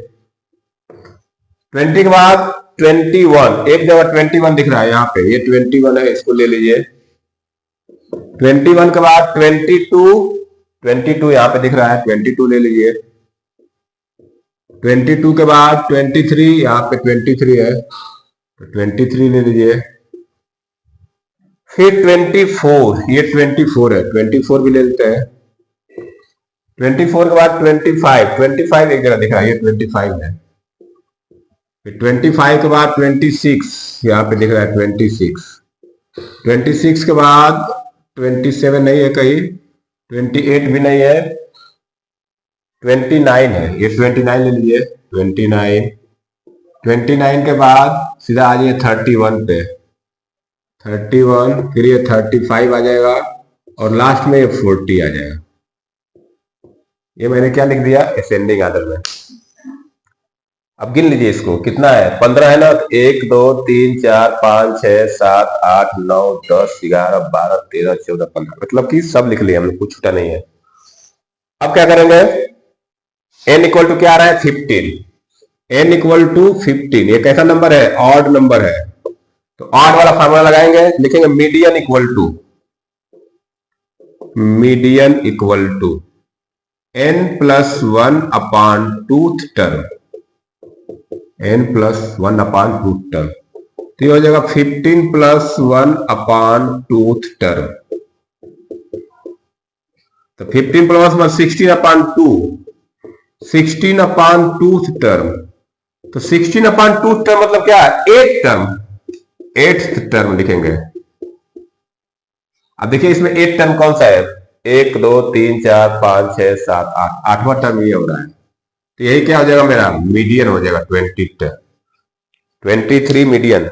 20 के बाद 21, एक जगह 21 दिख रहा है, यहाँ पे ये 21 है, इसको ले लीजिए। 21 के बाद 22 यहाँ पे दिख रहा है, 22 ले लीजिए। 22 के बाद 23, यहाँ पे 23 है तो 23 ले लीजिए। फिर 24, ये 24 है, 24 भी ले लेते हैं। 24 के बाद 25 एक जगह दिख रहा है, ये 25 है। फिर 25 के बाद 26, यहाँ पे दिख रहा है 26। 26 के बाद 27 नहीं है कहीं, 28 भी नहीं है, 29 है, ये 29 ले लीजिए, 29 के बाद सीधा आ जाइए 31 पे, 31 फिर ये 35 आ जाएगा और लास्ट में ये 40 आ जाएगा। ये मैंने क्या लिख दिया, असेंडिंग आर्डर में। अब गिन लीजिए इसको, कितना है, 15 है ना, 1 2 3 4 5 6 7 8 9 10 11 12 13 14 15, मतलब कि सब लिख लिया हमने, कुछ छूटा नहीं है। अब क्या करेंगे, n इक्वल टू क्या आ रहा है, 15, n इक्वल टू 15, ये कैसा नंबर है, ऑड नंबर है, तो ऑड वाला फार्मूला लगाएंगे, लिखेंगे median equal to n plus 1 upon twoth term, n plus 1 upon twoth term, तो ये हो जाएगा 15 प्लस 1 अपान टूथ टर्म, तो 15 प्लस 1 16 अपान 2, 16 अपान टूथ टर्म, तो 16 अपान टूथ टर्म मतलब क्या है, 8 टर्म, 8th टर्म लिखेंगे। अब देखिए इसमें 8 टर्म कौन सा है, 1 2 3 4 5 6 7 8, 8वां टर्म ये हो रहा है, तो यही क्या हो जाएगा, मेरा मीडियन हो जाएगा 23 मीडियन।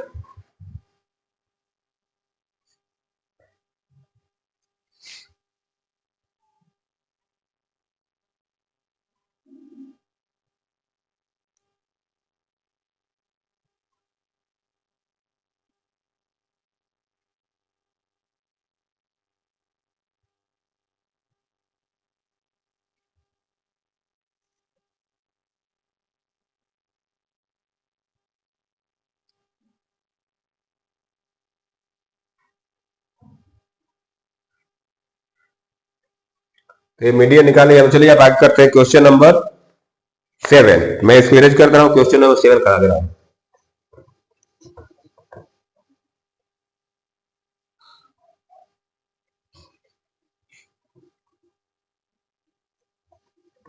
तो ये मीडियन निकाले। अब चलिए आप आगे करते हैं क्वेश्चन नंबर 7। मैं इसको इरेज कर रहा हूं, क्वेश्चन नंबर 7 करा दे रहा हूं।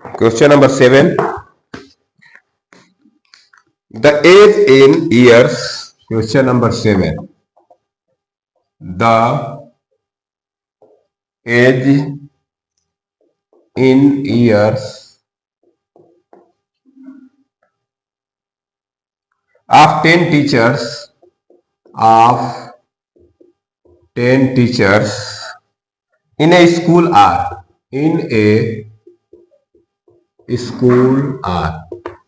Question number 7, the age in years, question number 7, the age in years of 10 teachers in a school are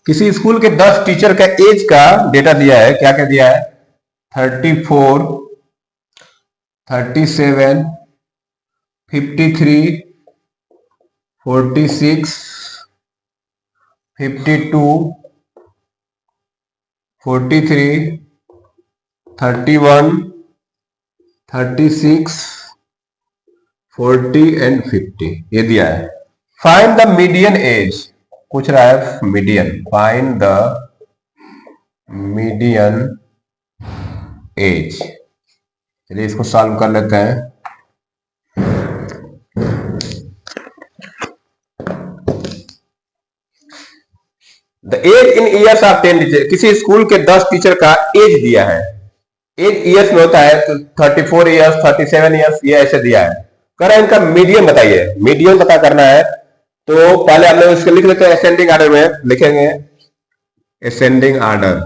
किसी स्कूल के 10 टीचर का एज का डेटा दिया है। क्या क्या दिया है? 34, 37, 53, 46, 52, 43, 31, 36, 40 एंड 50 ये दिया है। फाइंड द मीडियन एज पूछ रहा है। Median, find the median age. चलिए इसको सॉल्व कर लेते हैं। The age in years of 10 teacher, किसी स्कूल के 10 टीचर का एज दिया है। एज ईयर्स में होता है तो 34 ईयर्स, 37 ईयर्स ये ऐसे दिया है। कह रहा है इनका मीडियन बताइए। मीडियन पता करना है तो पहले हम लोग इसको लिख लेते हैं। असेंडिंग ऑर्डर में लिखेंगे। असेंडिंग ऑर्डर,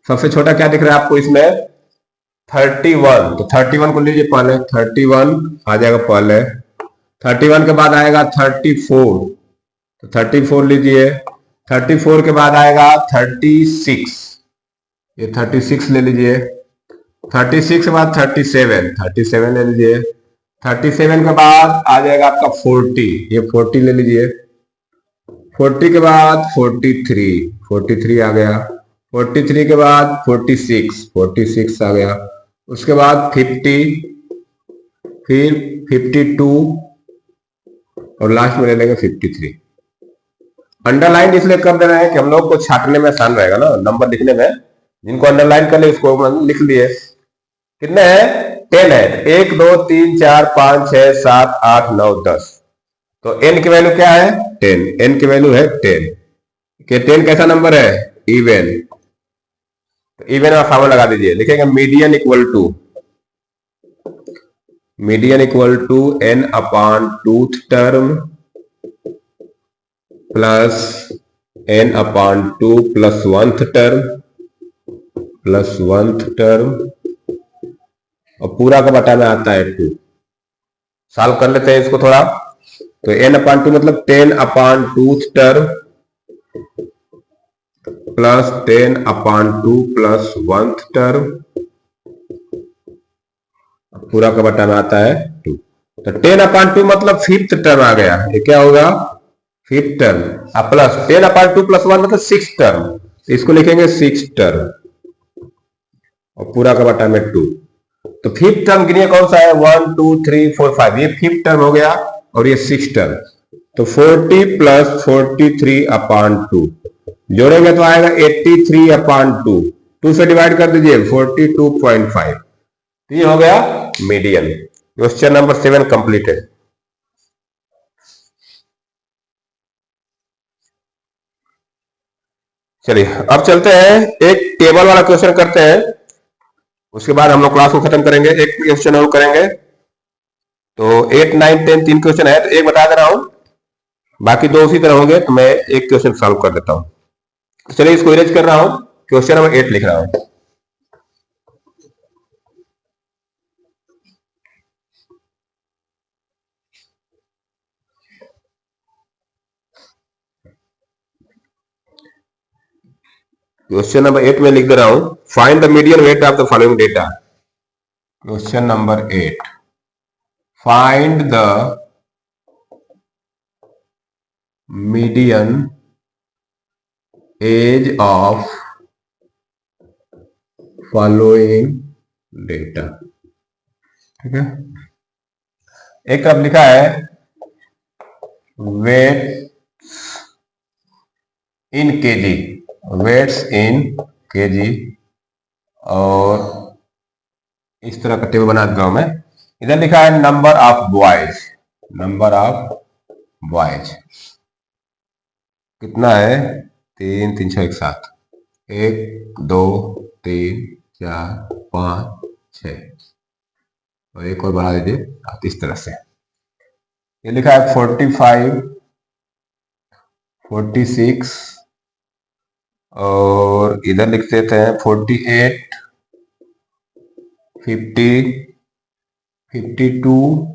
सबसे छोटा क्या दिख रहा है आपको इसमें? 31, तो 31 को लीजिए पहले। 31 आ जाएगा पहले। 31 के बाद आएगा 34, तो 34 लीजिए। 34 के बाद आएगा 36, ये 36 ले लीजिए। 36 के बाद 37, 37 ले लीजिए। 37 के बाद आ जाएगा आपका 40, ये 40 ले लीजिए। 40 के बाद 43, 43 आ गया। 43 के बाद 46, 46 आ गया। उसके बाद 50, फिर 52 और लास्ट में ले लेंगे 53। अंडरलाइन इसलिए कर दे रहे हैं कि हम लोग को छाटने में आसान रहेगा ना, नंबर लिखने में। जिनको अंडरलाइन कर ले उसको लिख लिए। कितने हैं? 10 है। 1 2 3 4 5 6 7 8 9 10। तो n की वैल्यू क्या है? 10। n की वैल्यू है 10। कि 10 कैसा नंबर है? इवन। तो इवन का फॉर्मूला लगा दीजिए। लिखेंगे median equal to n upon twoth term plus n upon 2 plus 1th term और पूरा का बटा में आता है 2। सॉल्व कर लेते हैं इसको थोड़ा। तो n अपॉन 2 मतलब 10 upon twoth term plus 10 upon 2 plus 1th term, पूरा का बटा में आता है 2। तो 10 अपॉन 2 मतलब 5th टर्म आ गया। ये क्या होगा? 5th term. Plus 10 upon 2 plus 1 मतलब 6th टर्म, इसको लिखेंगे 6th टर्म और पूरा का बटा में 2। तो 5th टर्म गिनिए कौन सा है? 1 2 3 4 5, ये 5th टर्म हो गया और ये 6th टर्म। तो 40 प्लस 43 अपॉन 2 जोड़ेंगे तो आएगा 83 अपॉन 2 से डिवाइड कर दीजिए 42.5। तो ये हो गया मीडियन। Question number 7 completed. चलिए अब चलते हैं, एक टेबल वाला क्वेश्चन करते हैं, उसके बाद हम लोग क्लास को खत्म करेंगे। एक क्वेश्चन और करेंगे। तो 8 9 10 3 क्वेश्चन है, तो एक बता दे रहा हूं, बाकी 2 उसी तरह होंगे। तो मैं एक क्वेश्चन सॉल्व कर देता हूं। चलिए इसको इरेज कर रहा हूं। क्वेश्चन नंबर 8 लिख रहा हूं। क्वेश्चन नंबर 8 में लिख दे रहा हूं, find the median weight of the following data. Question number 8, find the median age of following data. ठीक है। एक तरफ लिखा है weights in KG, weights in KG, और इस तरह का टेबल बना देता हूं मैं। इधर लिखा है number of boys, number of boys कितना है? 3 3 6 1 7, 1 2 3 4 5 6, और एक और बढ़ा दीजिए आप इस तरह से। ये लिखा है 45 46 और इधर लिख देते हैं 48, 50, 52,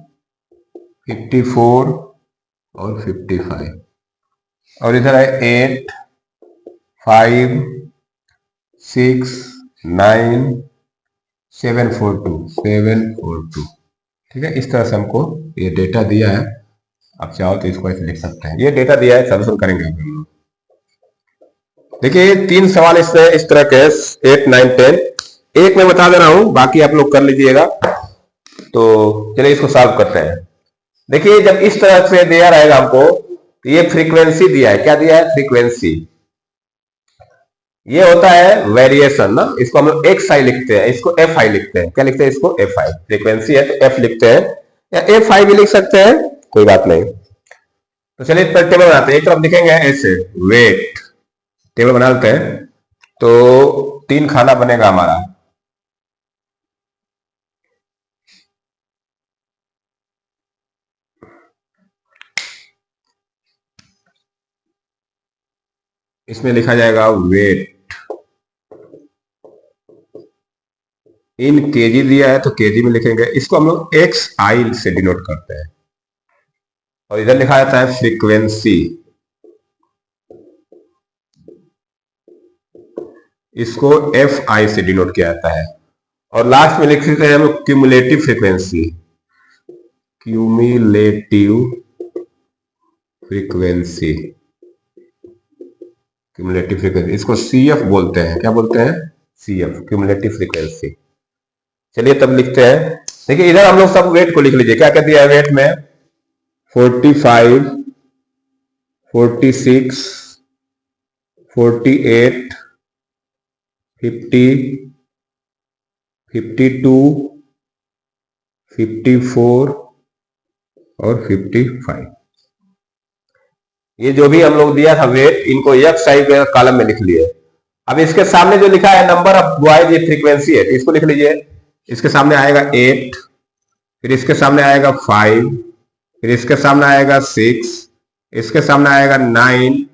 54 और 55 और इधर है 8, 5, 6, 9, 742। ठीक है, इस तरह से हमको ये डेटा दिया है। आप चाहो तो इसको ऐसे लिख सकते हैं, ये डेटा दिया है, सॉल्यूशन करेंगे हम लोग। देखिए 3 सवाल इसमें इस तरह के 8, 9, 10 एक मैं बता दे रहा हूं, बाकी आप लोग कर लीजिएगा। तो चलिए इसको सॉल्व करते हैं। देखिए जब इस तरह से दिया रहेगा हमको, तो ये फ्रीक्वेंसी दिया है, क्या दिया है? फ्रीक्वेंसी। ये होता है वेरिएशन ना, इसको हम लोग एक्स आई लिखते हैं, इसको एफ आई लिखते हैं। क्या लिखते हैं इसको? F I. फ्रीक्वेंसी है तो एफ लिखते हैं, या एफ आई भी लिख सकते हैं, कोई बात नहीं। तो चलिए टेबल बनाते हैं। एक तरफ लिखेंगे ऐसे वेट, टेबल बना लेते हैं। तो 3 खाना बनेगा हमारा। इसमें लिखा जाएगा वेट इन केजी दिया है तो केजी में लिखेंगे, इसको हम लोग एक्स आई से डिनोट करते हैं। और इधर लिखा जाता है फ्रीक्वेंसी, इसको एफ आई से डिनोट किया जाता है। और लास्ट में लिख देते हैं हम लोग cumulative frequency, cumulative frequency, cumulative frequency, इसको सीएफ बोलते हैं। क्या बोलते हैं? CF, cumulative frequency. चलिए तब लिखते हैं। देखिए इधर हम लोग सब वेट को लिख लीजिए, क्या क्या दिया है वेट में? 45, 46, 48, 50, 52, 54 और 55। ये जो भी हम लोग दिया था वेट, इनको एक्स आई के कॉलम में लिख लिए। अब इसके सामने जो लिखा है नंबर ऑफ बॉयज, ये फ्रीक्वेंसी है, तो इसको लिख लीजिए। इसके सामने आएगा 8, फिर इसके सामने आएगा 5, फिर इसके सामने आएगा 6, इसके सामने आएगा 9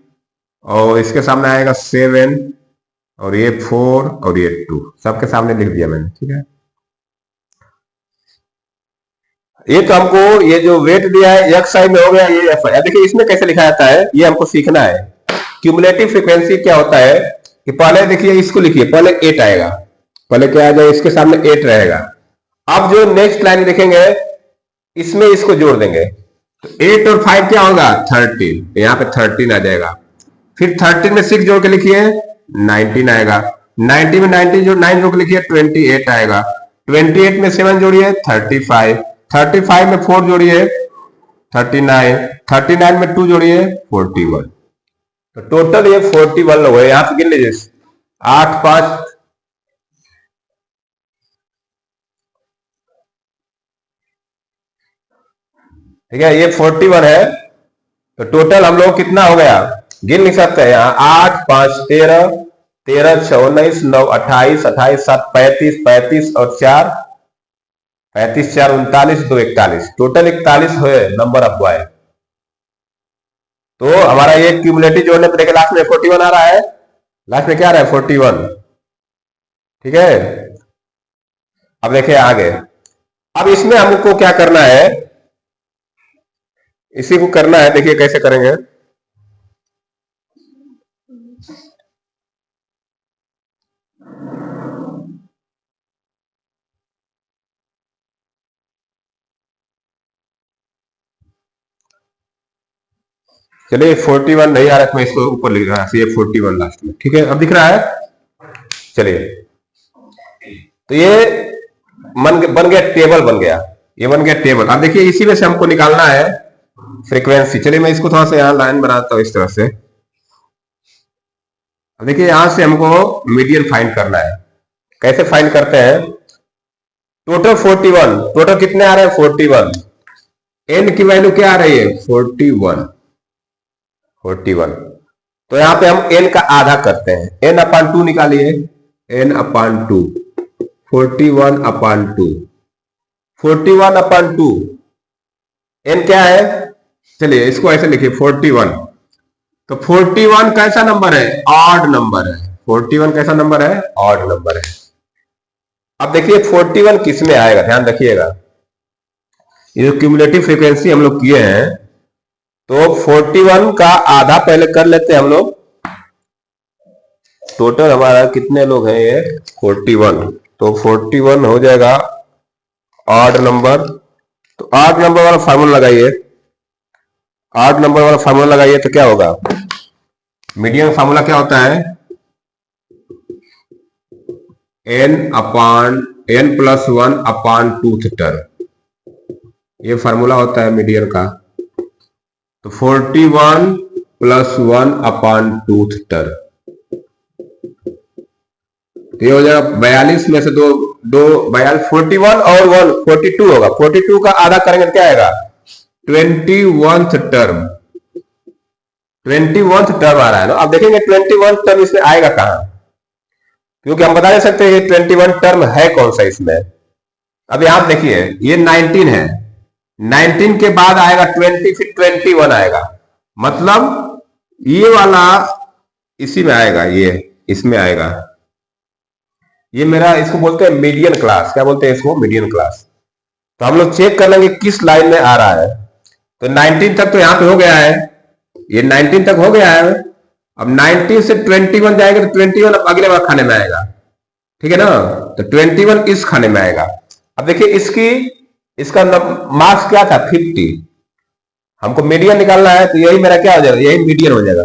और इसके सामने आएगा 7 और ये 4 और ये 2, सबके सामने लिख दिया मैंने। ठीक है, ये तो हमको ये जो वेट दिया है एक्स आई में हो गया, ये एफ आई। देखिए इसमें कैसे लिखा जाता है, ये हमको सीखना है। क्यूमुलेटिव फ्रीक्वेंसी क्या होता है कि पहले देखिए इसको लिखिए, पहले 8 आएगा, पहले क्या आ जाए, इसके सामने 8 रहेगा। अब जो नेक्स्ट लाइन लिखेंगे इसमें इसको जोड़ देंगे, तो 8 और 5 क्या होगा? 13, यहाँ पे 13 आ जाएगा। फिर 13 में 6 जोड़ के लिखिए 19 आएगा। 90 में 19 जोड़ 9 जोड़ के लिखिए 28 आएगा। 28 में 7 जोड़िए 35, 35 में 4 जोड़िए 39, 39 में 2 जोड़िए 41। तो टोटल ये 41 लोग है। यहां से गिन लीजिए 8, 5, ठीक है, ये 41 है। तो टोटल हम लोग कितना हो गया, गिन नहीं सकते हैं। यहाँ 8, 5, 13, 13, 6, 19, 9, 28, 28, 7, 35, 35 और 4, 35, 4, 39, 2, 41, टोटल 41 हुए नंबर ऑफ बॉय। तो हमारा ये क्यूमुलेटिव जोड़ने पर देखिए लास्ट में 41 आ रहा है, लास्ट में क्या आ रहा है? 41। ठीक है, अब देखिए आगे। अब इसमें हमको क्या करना है, इसी को करना है। देखिए कैसे करेंगे। चलिए 41 नहीं आ रहा है, मैं इसको ऊपर लिख रहा है 41 लास्ट में। ठीक है, अब दिख रहा है। चलिए तो ये बन गया टेबल, बन गया, ये बन गया टेबल। अब देखिए इसी में से हमको निकालना है फ्रीक्वेंसी। चलिए मैं इसको थोड़ा सा यहाँ लाइन बनाता हूं इस तरह से। अब देखिए यहां से हमको मीडियन फाइंड करना है। कैसे फाइंड करते हैं? टोटल 41, टोटल कितने आ रहे हैं? 41। एन की वैल्यू क्या आ रही है? 41, 41। तो यहां पे हम एन का आधा करते हैं, एन अपान 2 निकालिए, एन अपान 2, 41 अपान 2, 41 अपान 2, एन क्या है? चलिए इसको ऐसे लिखिए 41। तो 41 कैसा नंबर है? ऑड नंबर है। 41 कैसा नंबर है? ऑड नंबर है। अब देखिए 41 किस में आएगा, ध्यान रखिएगा। ये जो क्यूमुलेटिव फ्रीक्वेंसी हम लोग किए हैं, तो 41 का आधा पहले कर लेते हैं हम लोग। टोटल हमारा कितने लोग हैं? ये 41, तो 41 हो जाएगा ऑड नंबर। तो ऑड नंबर वाला फार्मूला लगाइए, ऑड नंबर वाला फार्मूला लगाइए तो क्या होगा? मीडियन फार्मूला क्या होता है? n+1 अपॉन टूथ टर्म, ये फार्मूला होता है मीडियन का। तो 41 + 1 अपॉन टूथ टर्म, तो ये हो जाएगा 42 में से 42, 41 और 1 42 होगा। 42 का आधा करेंगे तो क्या आएगा? 21th टर्म, 21th टर्म आ रहा है ना। अब देखेंगे 21th टर्म इसमें आएगा कहां, क्योंकि हम बता नहीं सकते ये 21 टर्म है कौन सा इसमें। अब यहां देखिए ये 19 है, 19 के बाद आएगा 20, फिर 21 आएगा, मतलब ये वाला इसी में आएगा, ये इसमें आएगा। ये मेरा, इसको बोलते हैं मीडियन क्लास। क्या बोलते हैं इसको? Median class. तो हम लोग चेक कर लेंगे किस लाइन में आ रहा है। तो 19 तक तो यहां पे हो गया है, ये 19 तक हो गया है। अब 19 से 21 जाएगा तो 21 अब अगले बार खाने में आएगा, ठीक है ना। तो 21 इस खाने में आएगा। अब देखिए इसका मार्क्स क्या था? 50। हमको मीडियन निकालना है, तो यही मेरा क्या हो जाएगा? यही मीडियन हो जाएगा।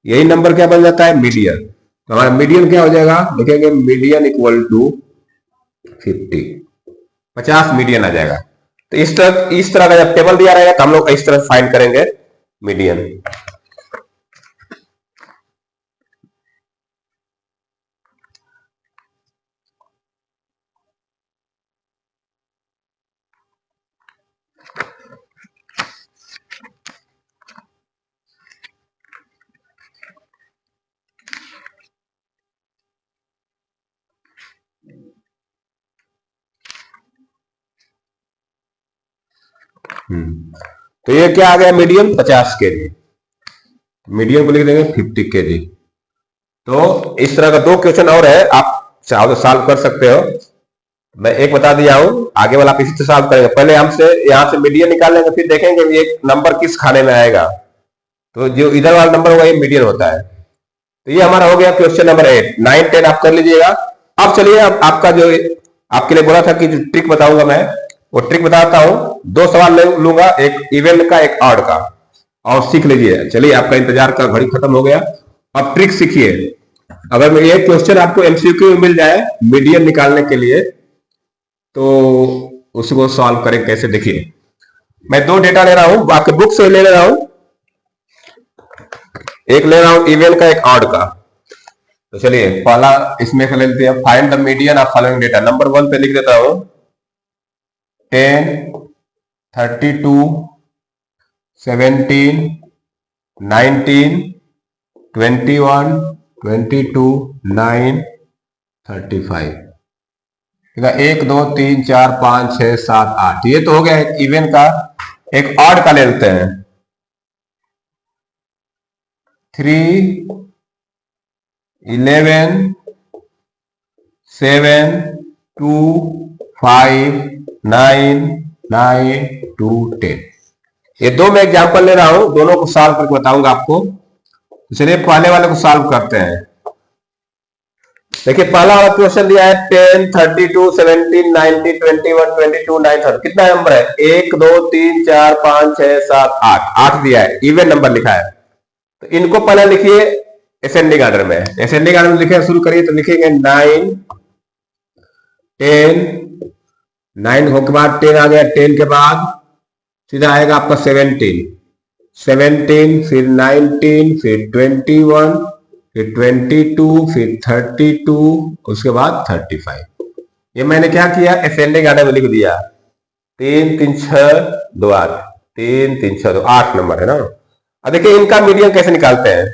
यही नंबर क्या बन जाता है? मीडियन। तो हमारा मीडियन क्या हो जाएगा? लिखेंगे मीडियन = 50, 50 मीडियन आ जाएगा। तो इस तरह का जब टेबल दिया रहेगा तो हम लोग इस तरह फाइंड करेंगे मीडियन। तो ये क्या आ गया? मीडियन 50 kg, मीडियन को लिख देंगे 50 kg। तो इस तरह का 2 क्वेश्चन और है, आप चाहो तो सॉल्व कर सकते हो। मैं एक बता दिया हूं, आगे वाला आप इसी से सॉल्व करेंगे। पहले हमसे यहां से मीडियन निकाल लेंगे, फिर देखेंगे ये नंबर किस खाने में आएगा। तो जो इधर वाला नंबर होगा ये मीडियन होता है। तो ये हमारा हो गया क्वेश्चन नंबर 8। 9, 10 आप कर लीजिएगा। अब चलिए, अब आपका जो आपके लिए बोला था कि जो ट्रिक बताऊंगा मैं, वो ट्रिक बताता हूं। 2 सवाल लूंगा, एक इवन का एक ऑड का, और सीख लीजिए। चलिए, आपका इंतजार का घड़ी खत्म हो गया, अब ट्रिक सीखिए। अगर ये क्वेश्चन आपको एमसीक्यू में मिल जाए मीडियन निकालने के लिए, तो उसको सॉल्व करें कैसे, देखिए। मैं 2 डेटा ले रहा हूं, आपके बुक से ले रहा हूं। एक ले रहा हूं इवन का, एक ऑड का। तो चलिए पहला इसमें ले लेते हैं, find the median of following data. Number 1 पे लिख देता हूं 10, 32, 17, 19, 21, 22, 9, 35। 1, 2, 3, 4, 5, 6, 7, 8। ये तो हो गया एक इवन का। एक ऑड का ले लेते हैं 3, 11, 7, 2, 5, 9, 9, 2, 10। ये 2 मैं एग्जांपल ले रहा हूं, दोनों को सॉल्व करके बताऊंगा आपको। चलिए पहले वाले को सॉल्व करते हैं। देखिए पहला वाला क्वेश्चन दिया है 10, 32, 17, 19, 21, 22, 9, 30। कितना नंबर है? 1, 2, 3, 4, 5, 6, 7, 8। 8 दिया है, इवन नंबर लिखा है। तो इनको पहले लिखिए असेंडिंग ऑर्डर में। असेंडिंग ऑर्डर में लिखे शुरू करिए, तो लिखेंगे 9, 10। 9 के बाद 10 आ गया, 10 के बाद सीधा आएगा आपका 17, 17, फिर 19, फिर 21, फिर 22, फिर 32, उसके बाद 35। ये मैंने क्या किया? असेंडिंग ऑर्डर में लिख दिया। 3, 3, 6, 2, 8, 3, 3, 6, 2, 8 नंबर है ना। अब देखिए इनका मीडियन कैसे निकालते हैं।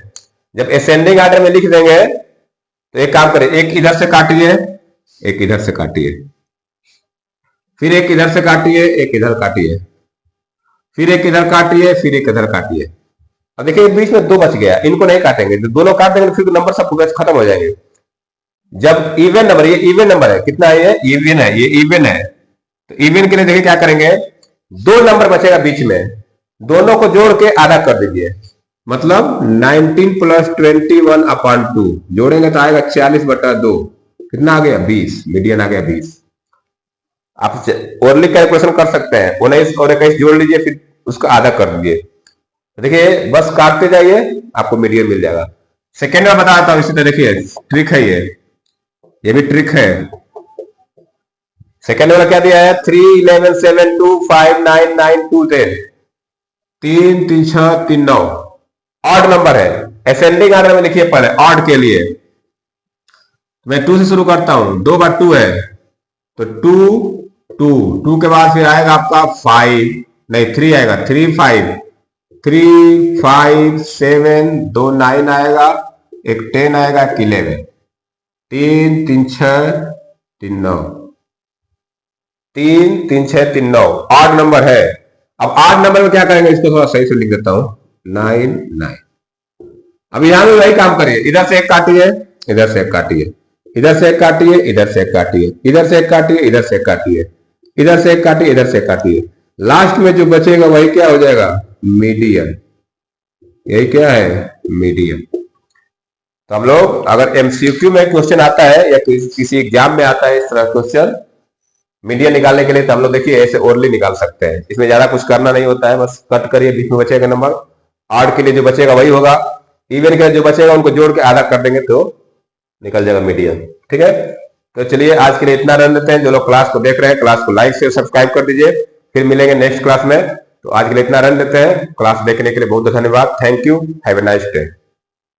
जब असेंडिंग ऑर्डर में लिख देंगे तो एक काम करें, एक इधर से काटिए, एक इधर से काटिए, फिर एक इधर से काटिए, एक इधर काटिए, फिर एक इधर काटिए, फिर एक इधर काटिए। अब देखिए बीच में 2 बच गया, इनको नहीं काटेंगे, तो दोनों काट देंगे तो फिर नंबर सब पूरे खत्म हो जाएंगे। जब इवन नंबर, ये इवन नंबर है, कितना है ये इवन है, ये इवन है, तो इवन के लिए देखिए क्या करेंगे, 2 नंबर बचेगा बीच में, दोनों को जोड़ के आधा कर दीजिए, मतलब 19 प्लस 21/2 जोड़ेंगे तो आएगा 40/2, कितना आ गया 20, मीडियन आ गया 20। आप ओरली कैलकुलेशन कर सकते हैं, 19 और 21 जोड़ लीजिए, फिर उसका आधा कर दीजिए, देखिए बस काटते जाइए आपको मीडियन मिल जाएगा। सेकेंड में बताता हूं, इसी तरह देखिए ट्रिक है, ये भी ट्रिक है। सेकेंड वाला क्या दिया है, 3 11 7 2 5 9 9 2 10, 3 3 6 3 9, ऑड नंबर है। असेंडिंग आर्डर में लिखिए पहले ऑड के लिए, मैं 2 से शुरू करता हूं, 2 बार 2 है तो 2 2 2 के बाद फिर आएगा आपका 5 नहीं 3 आएगा, 3 5 3 5 7 2 9 आएगा, एक 10 आएगा, एक 11, 3 3 6 3 9, 3 3 6 3 9 ऑड नंबर है। अब ऑड नंबर में क्या करेंगे, इसको थोड़ा सही से लिख देता हूं, 9 9। अब यहां भी वही काम करिए, इधर से एक काटिए, इधर से एक काटिए, इधर से एक काटिए, इधर से एक काटिए, इधर से एक काटिए, इधर से एक काटिए, इधर से एक काटिए, इधर से काटिए, लास्ट में जो बचेगा वही क्या हो जाएगा, मीडियन। यही क्या है, मीडियन। तो हम लोग अगर एमसीक्यू में क्वेश्चन आता है या किसी एग्जाम में आता है इस तरह क्वेश्चन मीडियन निकालने के लिए, तो हम लोग देखिए ऐसे ओरली निकाल सकते हैं, इसमें ज्यादा कुछ करना नहीं होता है, बस कट करिए, बीच में बचेगा नंबर, ऑड के लिए जो बचेगा वही होगा, इवन के लिए जो बचेगा उनको जोड़ के आधा कर देंगे तो निकल जाएगा मीडियन। ठीक है, तो चलिए आज के लिए इतना रन देते हैं। जो लोग क्लास को देख रहे हैं, क्लास को लाइक से सब्सक्राइब कर दीजिए, फिर मिलेंगे नेक्स्ट क्लास में। तो आज के लिए इतना रन देते हैं, क्लास देखने के लिए बहुत बहुत धन्यवाद, thank you, have a nice day.